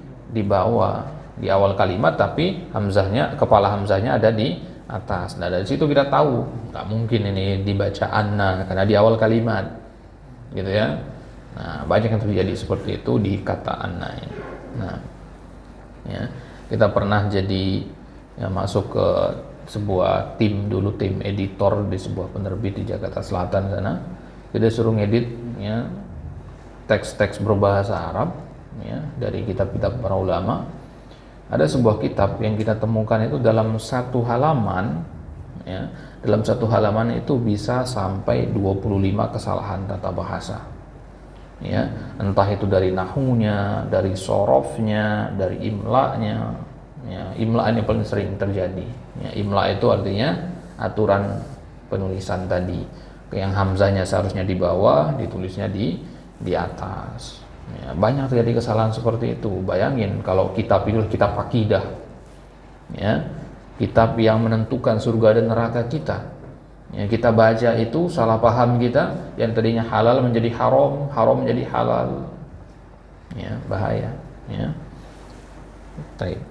bawah, di awal kalimat, tapi hamzahnya, kepala hamzahnya ada di atas. Nah dari situ kita tahu nggak mungkin ini dibaca anna karena di awal kalimat, gitu ya. Nah banyak yang terjadi seperti itu di kata anna ini. Nah, ya kita pernah jadi ya, masuk ke sebuah tim dulu, tim editor di sebuah penerbit di Jakarta Selatan sana. Kita suruh ngedit ya teks-teks berbahasa Arab ya dari kitab-kitab para ulama. Ada sebuah kitab yang kita temukan itu dalam satu halaman, ya, dalam satu halaman itu bisa sampai 25 kesalahan tata bahasa, ya, entah itu dari nahunya, dari sorofnya, dari imlanya, ya, imla ini paling sering terjadi, ya, imla itu artinya aturan penulisan tadi, yang hamzahnya seharusnya di bawah, ditulisnya di atas. Ya, banyak terjadi kesalahan seperti itu. Bayangin kalau kitab itu kitab akidah, ya, kitab yang menentukan surga dan neraka kita. Ya, kita baca itu salah paham kita, yang tadinya halal menjadi haram, haram menjadi halal. Ya, bahaya. Ya. Baik.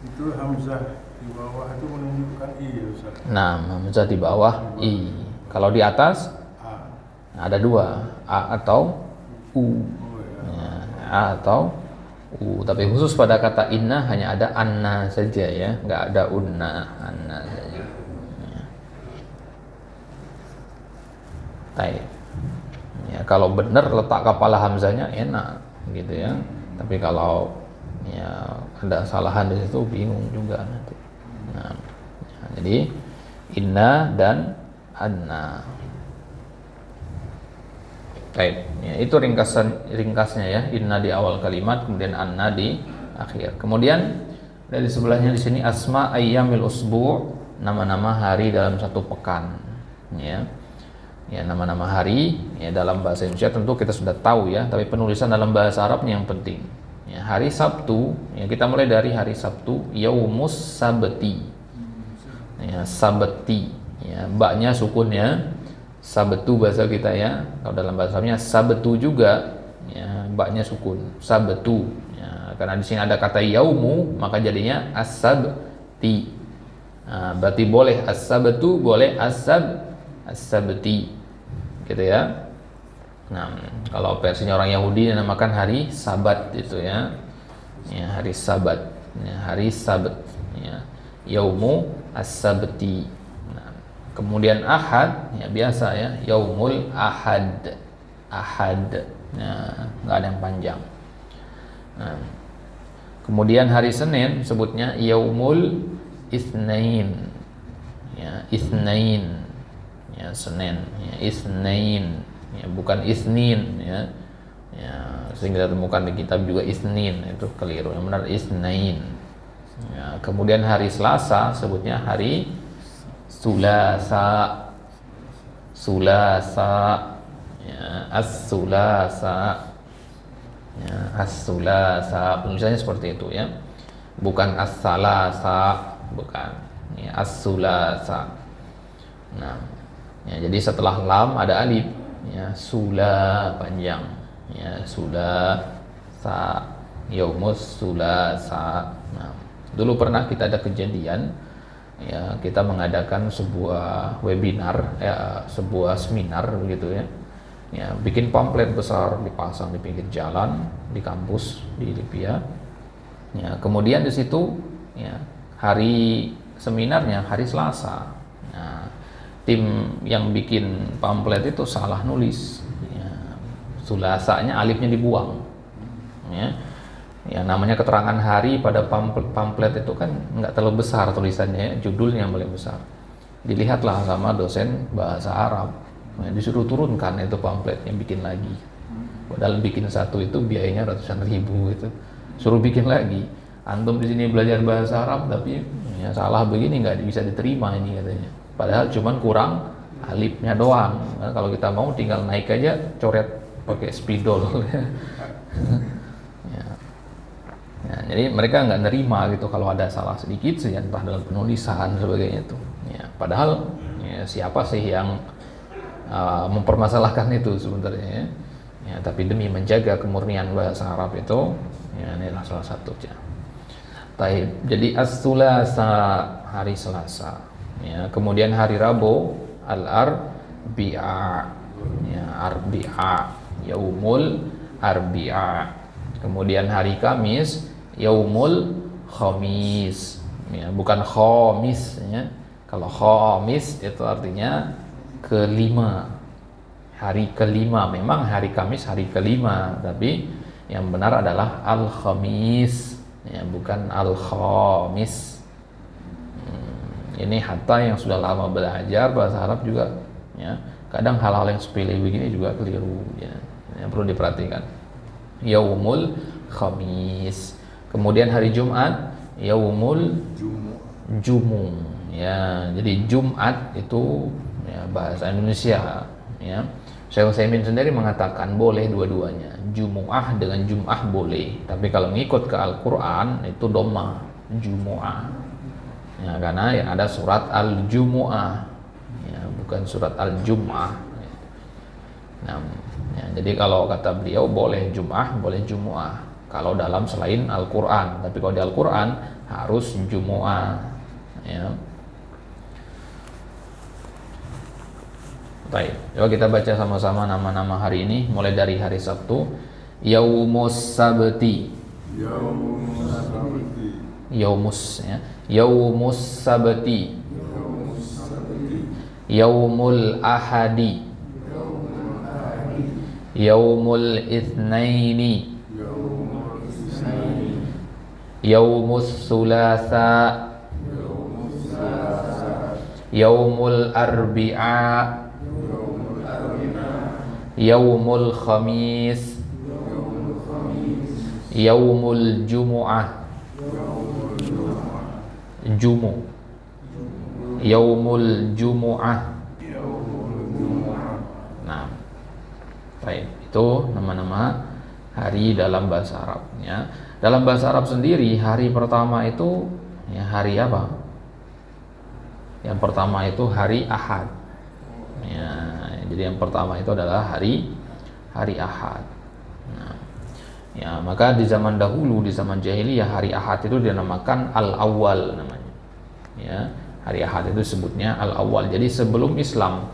Itu hamzah di bawah itu menunjukkan i, Ustaz. Nah, hamzah di bawah i. Kalau di atas ada dua, a atau u, ya, a atau u. Tapi khusus pada kata inna hanya ada anna saja, ya, nggak ada unna, anna saja. Ya. Baik. Ya, kalau benar letak kepala hamzahnya enak, gitu ya. Tapi kalau ya ada kesalahan di situ bingung juga nanti. Nah, ya, jadi inna dan anna. Baik, ya, itu ringkasnya ya, inna di awal kalimat, kemudian anna di akhir. Kemudian dari sebelahnya di sini asma ayyamil usbu', nama-nama hari dalam satu pekan, ya. Ya, nama-nama hari ya dalam bahasa Indonesia tentu kita sudah tahu ya, tapi penulisan dalam bahasa Arab yang penting. Ya, hari Sabtu, ya kita mulai dari hari Sabtu, yaumus sabti. Ya, sabti, ya, baknya sukunnya Sabtu bahasa kita ya. Kalau dalam bahasa Arabnya sabtu juga, ya, baknya sukun, sabtu. Ya, karena di sini ada kata yaumu, maka jadinya as-sabti. Nah, berarti boleh as-sabtu, boleh as-sabti, gitu ya. Nah, kalau versinya orang Yahudi dinamakan hari Sabat itu ya. Ya, hari Sabat. Ya, hari Sabat ya. Yaumu as-sabti. Nah, kemudian Ahad ya biasa ya, Yaumul Ahad. Ahad. Nah, nggak ada yang panjang. Nah, kemudian hari Senin sebutnya Yaumul Itsnain. Ya, Itsnain. Ya, Senin, ya, Itsnain. Ya, bukan Isnin ya. Ya, sehingga kita temukan di kitab juga Isnin, itu keliru. Yang benar Isnain. Ya, kemudian hari Selasa sebutnya hari Sulasa. Sulasa. Ya, As-Sulasa. Ya, As-Sulasa. Penulisannya seperti itu ya. Bukan As-Salasa, bukan. Ya, As-Sulasa. Nah, ya, jadi setelah lam ada alif. Ya, Sula panjang. Ya, Sula sa, Yaumus Sulasa. Nah, dulu pernah kita ada kejadian ya, kita mengadakan sebuah webinar ya, sebuah seminar begitu ya. Ya, bikin pamflet besar dipasang di pinggir jalan di kampus di Libya. Ya, kemudian di situ ya, hari seminarnya hari Selasa. Nah, tim yang bikin pamflet itu salah nulis ya, Sulasanya alifnya dibuang ya. Ya, namanya keterangan hari pada pamflet itu kan nggak terlalu besar tulisannya ya, judulnya yang paling besar. Dilihatlah sama dosen bahasa Arab ya, disuruh turunkan itu pamflet yang bikin lagi, padahal bikin satu itu biayanya ratusan ribu itu, suruh bikin lagi. Antum di sini belajar bahasa Arab tapi ya, salah begini nggak bisa diterima ini katanya. Padahal cuman kurang alifnya doang. Nah, kalau kita mau tinggal naik aja, coret pakai spidol. Ya. Ya, jadi mereka nggak nerima gitu kalau ada salah sedikit saja, entah dalam penulisan sebagainya itu. Ya, padahal ya, siapa sih yang mempermasalahkan itu sebenarnya? Ya. Ya, tapi demi menjaga kemurnian bahasa Arab itu, ya inilah salah satunya. Jadi As-Sulasa hari Selasa. Ya, kemudian hari Rabu Al-Arbi'a. Ya, Arbi'a, Yaumul Arbi'a. Kemudian hari Kamis Yaumul Khamis. Ya, bukan Khamis ya. Kalau Khamis itu artinya kelima. Hari kelima, memang hari Kamis hari kelima, tapi yang benar adalah Al-Khamis. Ya, bukan Al-Khamis. Ini hatta yang sudah lama belajar bahasa Arab juga ya, kadang hal-hal yang sepele begini juga keliru ya, yang perlu diperhatikan. Yaumul Khamis. Kemudian hari Jumat Yaumul Jumu ya. Jadi Jumat itu ya, bahasa Indonesia ya. Syekh Utsaimin sendiri mengatakan boleh dua-duanya, Jumu'ah dengan Jum'ah boleh, tapi kalau ngikut ke Al-Quran itu dhamma Jumu'ah ya, karena yang ada surat Al-Jumu'ah ya, bukan surat Al-Jum'ah. Nah, ya, jadi kalau kata beliau boleh Jum'ah, boleh Jumu'ah kalau dalam selain Al-Quran, tapi kalau di Al-Quran harus Jumu'ah ya. Baik, coba kita baca sama-sama nama-nama hari ini, mulai dari hari Sabtu. Yaumus Sabti. Yaumus ya. Yaumus Sabti. Yaumul Ahadi. Yaumul Itsnaini. Yaumus Sulasa. Yaumul Arbi'a. Yaumul Khamis. Yaumul Jumu'ah. Jumu. Yaumul Jumu'ah. Nah, baik, itu nama-nama hari dalam bahasa Arab ya. Dalam bahasa Arab sendiri hari pertama itu ya, hari apa? Yang pertama itu hari Ahad ya. Jadi yang pertama itu adalah hari Ahad. Nah, ya, maka di zaman dahulu, di zaman jahiliyah, hari Ahad itu dinamakan Al-Awwal namanya. Ya, hari Ahad itu sebutnya Al-Awwal. Jadi sebelum Islam,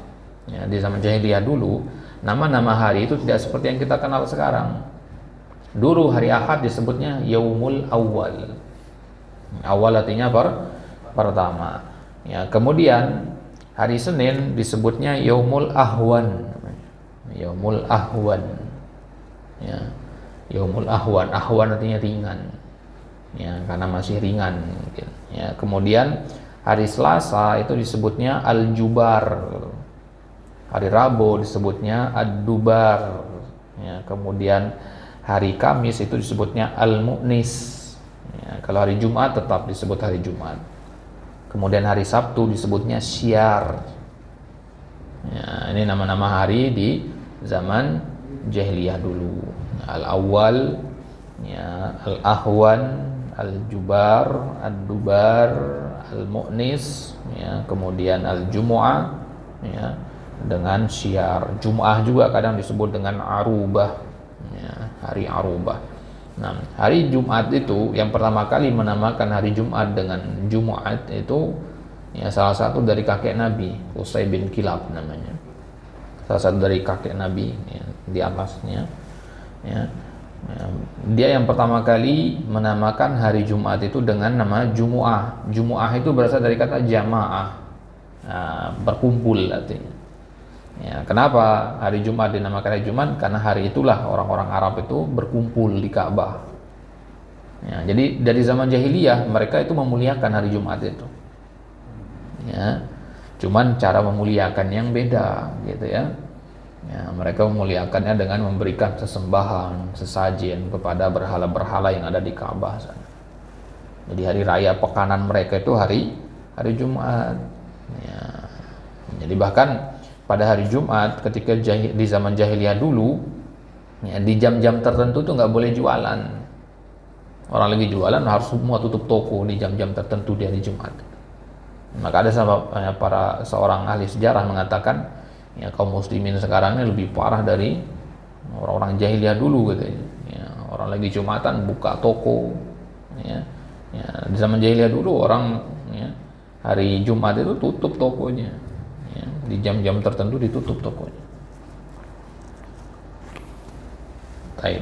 ya, di zaman jahiliyah dulu, nama-nama hari itu tidak seperti yang kita kenal sekarang. Dulu hari Ahad disebutnya Yaumul Awwal. Awal artinya pertama. Ya, kemudian hari Senin disebutnya Yaumul Ahwan. Yaumul Ahwan. Ya. Yaumul Ahwan. Ahwan artinya ringan. Ya, karena masih ringan mungkin. Ya, kemudian hari Selasa itu disebutnya Al-Jubar. Hari Rabu disebutnya Ad-Dubar. Ya, kemudian hari Kamis itu disebutnya Al-Mu'nis. Ya, kalau hari Jumat tetap disebut hari Jumat. Kemudian hari Sabtu disebutnya Syar. Ya, ini nama-nama hari di zaman jahiliyah dulu. Al-Awwal, ya, Al-Ahwan, Al-Jubar, Ad-Dubar, Al-Mu'nis, ya, kemudian Al-Jumu'ah, ya, dengan Syar. Jum'ah juga kadang disebut dengan Arubah. Ya, hari Arubah. Nah, hari Jumat itu yang pertama kali menamakan hari Jumat dengan Jumat itu ya salah satu dari kakek Nabi, Qusay bin Kilab namanya. Salah satu dari kakek Nabi ya, di atasnya. Ya, ya, dia yang pertama kali menamakan hari Jumat itu dengan nama Jumu'ah. Jumu'ah itu berasal dari kata jamaah, berkumpul artinya. Ya, kenapa hari Jumat dinamakan hari Jumat? Karena hari itulah orang-orang Arab itu berkumpul di Ka'bah. Ya, jadi dari zaman jahiliyah mereka itu memuliakan hari Jumat itu. Ya, cuman cara memuliakan yang beda, gitu ya. Ya, mereka memuliakannya dengan memberikan sesembahan, sesajen kepada berhala-berhala yang ada di Ka'bah sana. Jadi hari raya pekanan mereka itu hari Jumat. Ya, jadi bahkan pada hari Jumat ketika di zaman jahiliyah dulu ya, di jam-jam tertentu tuh nggak boleh jualan. Orang lagi jualan harus semua tutup toko di jam-jam tertentu di hari Jumat. Maka ada seorang ahli sejarah mengatakan ya kaum muslimin sekarang ini lebih parah dari orang-orang jahiliyah dulu gitu ya. Orang lagi Jumatan buka toko ya. Ya, di zaman jahiliyah dulu orang ya, hari Jumat itu tutup tokonya. Ya, di jam-jam tertentu ditutup tokonya. Baik.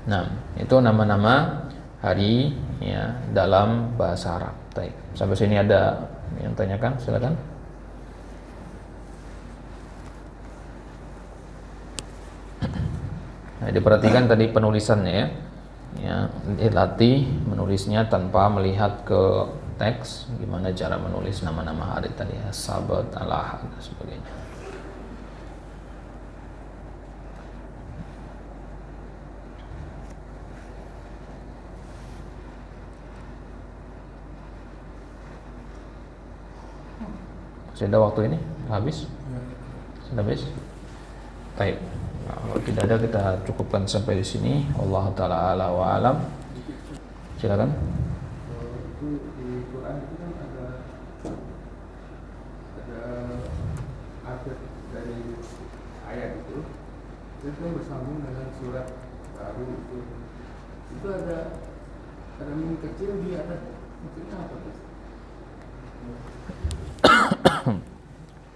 Nah, itu nama-nama hari ya dalam bahasa Arab. Baik. Sampai sini ada yang tanyakan, silakan. Nah, diperhatikan tadi penulisannya ya. Ya, dilatih menulisnya tanpa melihat ke teks, gimana cara menulis nama-nama hari tadi ya, Sabat, Al-Ahad dan sebagainya. Masih ada waktu ini? Habis? Sudah habis? Baik. Nah, kalau tidak ada kita cukupkan sampai di sini. Allah taala ala wa alam. Silakan. Itu di Quran itu kan ada akhir dari ayat itu bersambung dengan surat baru itu ada mim kecil di atas, maksudnya apa tuh?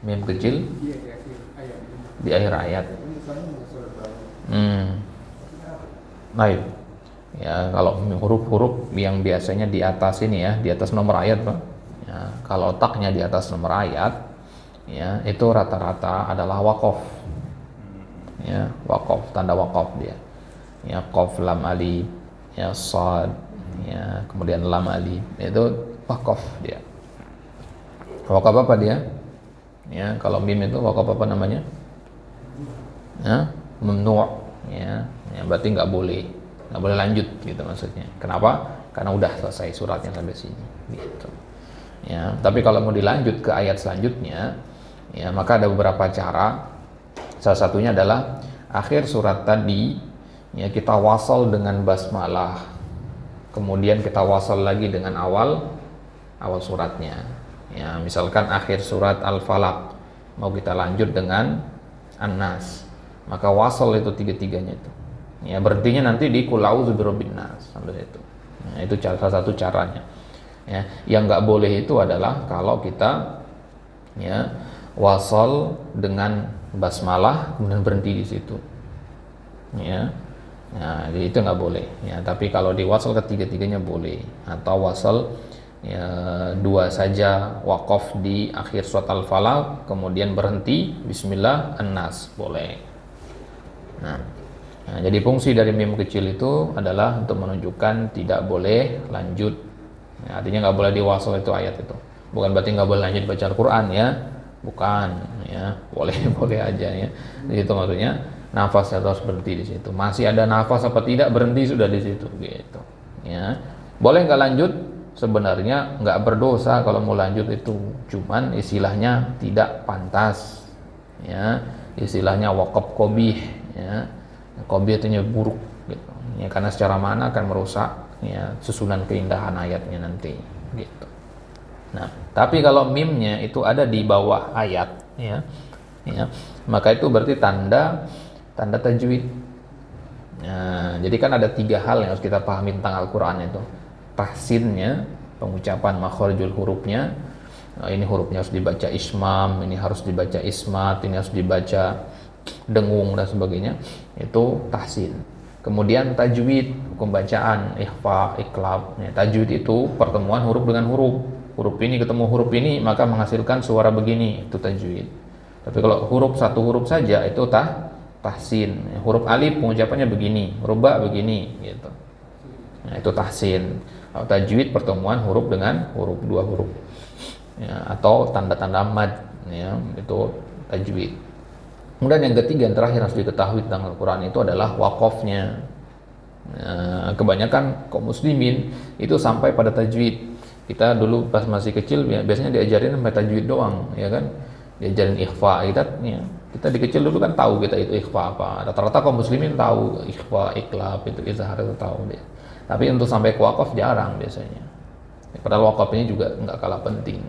Mim kecil Iya, di akhir ayat itu. di akhir ayat. Itu misalnya dengan surat baru. Baik. Ya, kalau huruf-huruf yang biasanya di atas ini ya, di atas nomor ayat, Pak. Ya, kalau letaknya di atas nomor ayat, ya, itu rata-rata adalah waqaf. Ya, waqaf, tanda waqaf dia. Ya, qaf lam alif, ya shad, ya, kemudian lam alif. Itu waqaf dia. Waqaf apa dia? Ya, kalau mim itu waqaf apa namanya? Ya, mamnu'. Ya, berarti nggak boleh lanjut gitu maksudnya. Kenapa? Karena udah selesai suratnya sampai sini gitu. Ya, tapi kalau mau dilanjut ke ayat selanjutnya, ya maka ada beberapa cara. Salah satunya adalah akhir surat tadi ya kita wasal dengan basmalah. Kemudian kita wasal lagi dengan awal suratnya. Ya, misalkan akhir surat Al-Falaq mau kita lanjut dengan An-Nas, maka wasal itu tiga-tiganya itu. Ya, berhentinya nanti di Qul a'udzu birabbin nas sampai itu. Ya, itu salah satu caranya. Ya, yang nggak boleh itu adalah kalau kita ya wasal dengan basmalah kemudian berhenti di situ, ya. Nah, jadi itu nggak boleh, ya. Tapi kalau di wasal ketiga-tiganya boleh, atau wasal ya, dua saja, waqaf di akhir surat Al-Falaq kemudian berhenti Bismillah An-Nas boleh. Nah, jadi fungsi dari mim kecil itu adalah untuk menunjukkan tidak boleh lanjut, ya, artinya nggak boleh diwasal itu ayat itu, bukan berarti nggak boleh lanjut baca Al-Quran, ya, bukan, ya, boleh boleh aja, ya. Itu maksudnya nafasnya harus berhenti di situ. Masih ada nafas apa tidak, berhenti sudah di situ, gitu, ya. Boleh nggak lanjut? Sebenarnya nggak berdosa kalau mau lanjut itu, cuman istilahnya tidak pantas, ya. Istilahnya waqaf qabih, ya. Qabih artinya buruk, gitu, ya, karena secara makna akan merusak, ya, susunan keindahan ayatnya nanti, gitu. Nah, tapi kalau mimnya itu ada di bawah ayat, ya, maka itu berarti tanda tajwid. Nah, jadi kan ada 3 hal yang harus kita pahami tentang Al-Quran itu. Tahsinnya, pengucapan makharijul hurufnya. Nah, ini hurufnya harus dibaca ismam, ini harus dibaca ismat, ini harus dibaca dengung dan sebagainya. Itu tahsin. Kemudian tajwid, hukum bacaan, ikhfa, iklab. Nah, tajwid itu pertemuan huruf dengan huruf. Huruf ini ketemu huruf ini maka menghasilkan suara begini, itu tajwid. Tapi kalau satu huruf saja itu tahsin. Huruf alif pengucapannya begini, huruf ba begini, gitu. Nah, itu tahsin. Tajwid pertemuan huruf dengan huruf, 2 huruf, ya, atau tanda-tanda mad, ya, itu tajwid. Kemudian yang ketiga, yang terakhir harus diketahui tentang Al-Quran itu adalah wakofnya. Nah, kebanyakan kaum muslimin itu sampai pada tajwid. Kita dulu pas masih kecil biasanya diajarin sampai tajwid doang, ya kan, diajarin ikhfa, kita di kecil dulu kan tahu kita itu ikhfa apa. Rata-rata kaum muslimin tahu ikhfa, iklab, itu izhar itu tahu dia. Tapi untuk sampai ke wakaf jarang biasanya. Padahal wakaf ini juga nggak kalah penting.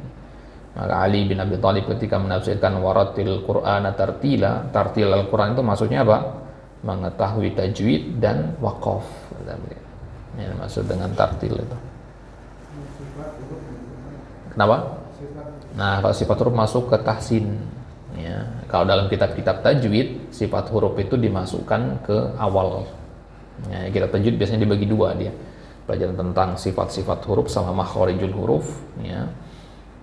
Maka Ali bin Abi Thalib ketika menafsirkan waratil Qur'ana tartila, tartil Al-Quran itu maksudnya apa? Mengetahui tajwid dan wakaf. Ini maksud dengan tartil itu. Kenapa? Nah, kalau sifat huruf masuk ke tahsin, ya. Kalau dalam kitab-kitab tajwid, sifat huruf itu dimasukkan ke awal. Ya, kitab tajwid biasanya dibagi 2 dia. Pelajaran tentang sifat-sifat huruf sama makharijul huruf, ya.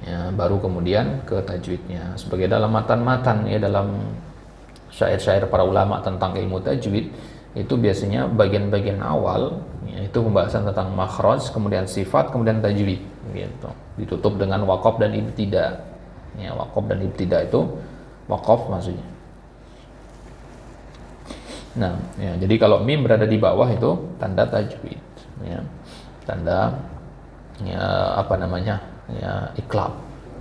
Ya, baru kemudian ke tajwidnya. Sebagai dalam matan-matan, ya, dalam syair-syair para ulama tentang ilmu tajwid, itu biasanya bagian-bagian awal, ya, itu pembahasan tentang makhraj, kemudian sifat, kemudian tajwid, gitu. Ditutup dengan waqaf dan ibtida. Ya, waqaf dan ibtida itu waqaf maksudnya. Nah, ya, jadi kalau mim berada di bawah itu tanda tajwid, ya. Tanda, ya, apa namanya? Ya, iklab,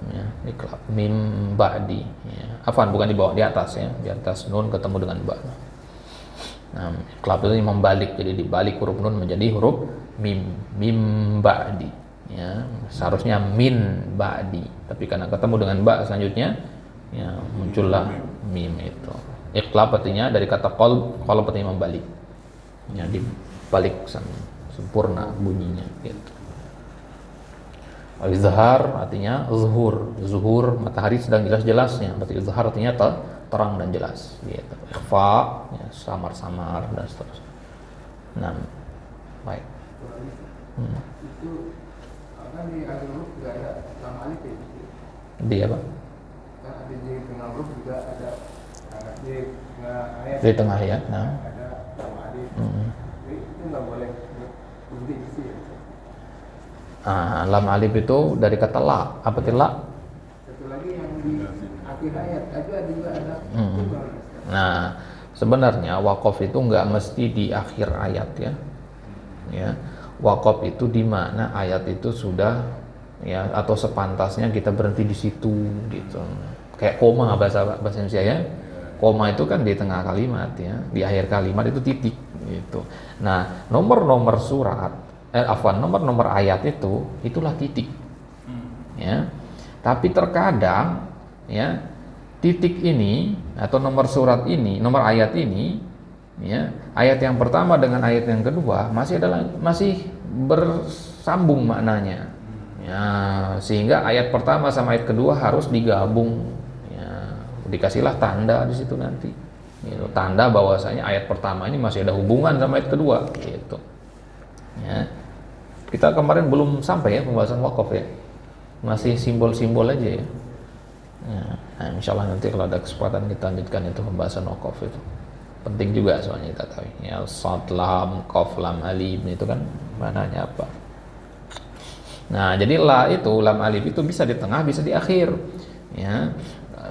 ya, iklab. Mim ba'di, ya. Afwan, bukan di bawah, di atas, ya. Di atas nun ketemu dengan ba. Nah, iklab itu membalik, jadi dibalik huruf nun menjadi huruf mim, mim ba'di, ya. Seharusnya min ba'di, tapi karena ketemu dengan ba selanjutnya, ya, muncullah mim itu. Iqlab artinya dari kata qalb artinya membalik, ya, dibalik sempurna bunyinya, gitu. Izhar artinya zuhur, matahari sedang jelas-jelasnya, berarti izhar artinya terang dan jelas, gitu. Ikhfa, ya, samar-samar dan seterusnya. Nah, baik. Itu apa di akhir huruf juga ada lam alif ya? Di apa? Kan ada di tengah huruf juga ada di tengah ayat. Di tengah ayat, nah. Ada lam alif. Jadi itu nggak boleh berhenti di situ. Lam alif itu dari kata la. Apa itu la? Satu lagi yang di akhir ayat ada juga ada. Nah, sebenarnya wakaf itu nggak mesti di akhir ayat, ya. Ya, wakaf itu di mana ayat itu sudah, ya, atau sepantasnya kita berhenti di situ, gitu. Kayak koma bahasa Indonesia, ya. Koma itu kan di tengah kalimat, ya. Di akhir kalimat itu titik, gitu. Nah, nomor-nomor nomor ayat itu itulah titik, ya. Tapi terkadang, ya, titik ini atau nomor surat ini, nomor ayat ini, ya, ayat yang pertama dengan ayat yang kedua masih bersambung maknanya, ya, sehingga ayat pertama sama ayat kedua harus digabung, ya, dikasihlah tanda di situ nanti. Gitu. Tanda bahwasanya ayat pertama ini masih ada hubungan sama ayat kedua. Gitu. Ya. Kita kemarin belum sampai ya pembahasan wakaf ya, masih simbol-simbol aja ya. Nah, insya Allah nanti kalau ada kesempatan kita lanjutkan itu pembahasan wakaf itu. Penting juga soalnya kita tahu. Ya, sad, lam, qaf, lam, alif itu kan mananya apa. Nah, jadi la itu, lam, alif itu bisa di tengah, bisa di akhir. Ya.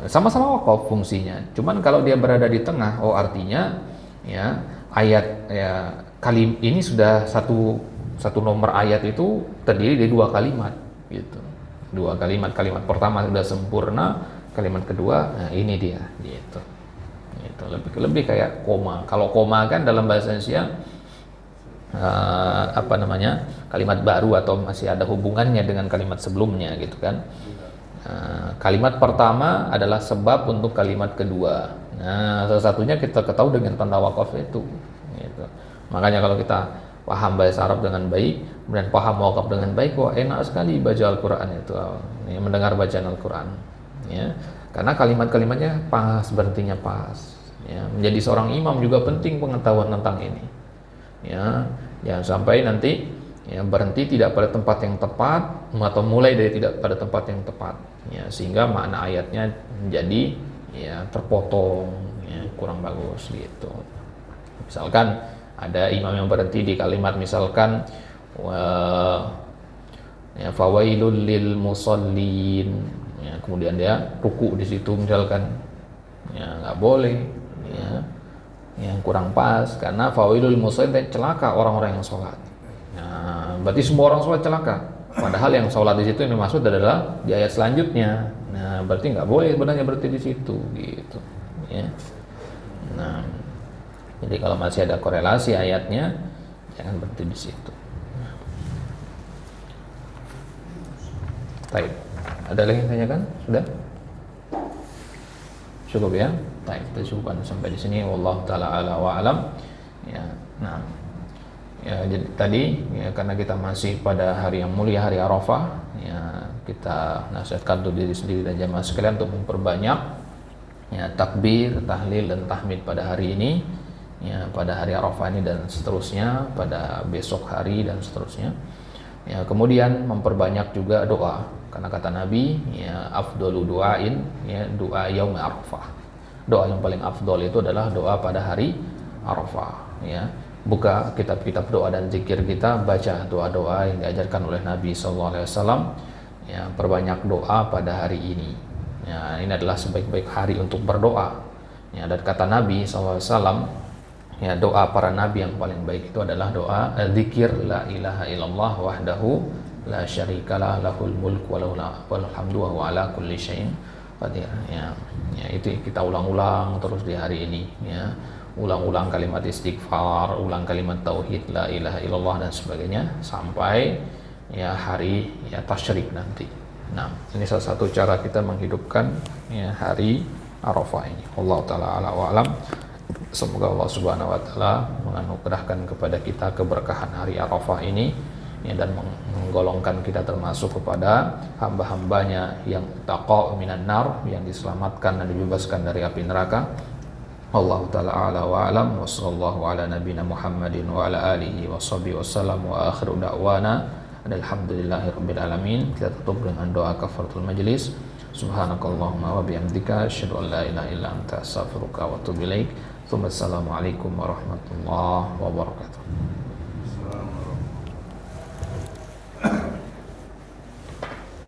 Sama-sama wakaf fungsinya. Cuman kalau dia berada di tengah, artinya ya ayat ya kalim ini sudah satu nomor ayat itu terdiri dari 2 kalimat gitu. 2 kalimat. Kalimat pertama sudah sempurna, kalimat kedua nah ini dia gitu. Itu lebih kayak koma. Kalau koma kan dalam bahasa Indonesia kalimat baru atau masih ada hubungannya dengan kalimat sebelumnya gitu kan. Kalimat pertama adalah sebab untuk kalimat kedua. Nah, salah satunya kita ketahui dengan tanda wakaf itu. Gitu. Makanya kalau kita paham bahasa Arab dengan baik, kemudian paham wakaf dengan baik, wah enak sekali baca Al-Quran itu, ya, mendengar bacaan Al-Quran. Ya. Karena kalimat-kalimatnya pas, berhentinya pas. Ya. Menjadi seorang imam juga penting pengetahuan tentang ini. Ya, jangan sampai nanti ya, berhenti tidak pada tempat yang tepat atau mulai dari tidak pada tempat yang tepat ya, sehingga makna ayatnya menjadi ya terpotong ya, kurang bagus gitu. Misalkan ada imam yang berhenti di kalimat misalkan ya, fawailul lil musallin ya, kemudian dia ruku di situ misalkan ya nggak boleh ya, yang kurang pas karena fawailul musallin celaka orang-orang yang sholat. Nah, berarti semua orang sholat celaka. Padahal yang sholat di situ yang dimaksud adalah di ayat selanjutnya. Nah, berarti nggak boleh sebenarnya berhenti di situ, gitu. Ya. Nah, jadi kalau masih ada korelasi ayatnya, jangan berhenti di situ. Baik. Ada lagi yang tanyakan? Sudah? Cukup ya. Baik, kita cukupkan sampai di sini. Wallahu taala ala wa alam. Ya. Nah. Ya, jadi tadi ya, karena kita masih pada hari yang mulia, hari Arafah, ya kita nasihatkan untuk diri sendiri dan jamaah sekalian untuk memperbanyak ya takbir, tahlil dan tahmid pada hari ini, ya pada hari Arafah ini dan seterusnya, pada besok hari dan seterusnya. Ya, kemudian memperbanyak juga doa, karena kata Nabi, ya afdalu du'ain, ya doa yaum Arafah. Doa yang paling afdol itu adalah doa pada hari Arafah, ya. Buka kitab-kitab doa dan zikir kita, baca doa-doa yang diajarkan oleh Nabi SAW. Ya, perbanyak doa pada hari ini. Ya, ini adalah sebaik-baik hari untuk berdoa. Ya, dan kata Nabi SAW, ya doa para nabi yang paling baik itu adalah doa zikir la ilaha illallah wahdahu la syarikalah lahul mulk walahul hamdu wa ala kulli syai'in qadir. Ya, itu kita ulang-ulang terus di hari ini. Ya. Ulang-ulang kalimat istighfar, ulang kalimat tauhid la ilaha illallah dan sebagainya sampai ya hari ya tasyrik nanti. Nah, ini salah satu cara kita menghidupkan ya hari Arafah ini. Allah taala ala wa alam. Semoga Allah Subhanahu wa taala menganugerahkan kepada kita keberkahan hari Arafah ini ya, dan menggolongkan kita termasuk kepada hamba-hambanya yang taqa minan nar, yang diselamatkan dan dibebaskan dari api neraka. Allah ta'ala ala wa alam wa sallallahu ala nabina Muhammadin wa ala alihi wa sahbihi wasallam wa akhiru da'wana alhamdulillahi rabbil alamin. Kita tutup dengan doa kafaratul majlis. Subhanakallahumma wa bihamdika asyhadu an la ilaha illa anta astaghfiruka wa atubu ilaik. Assalamualaikum warahmatullahi wabarakatuh.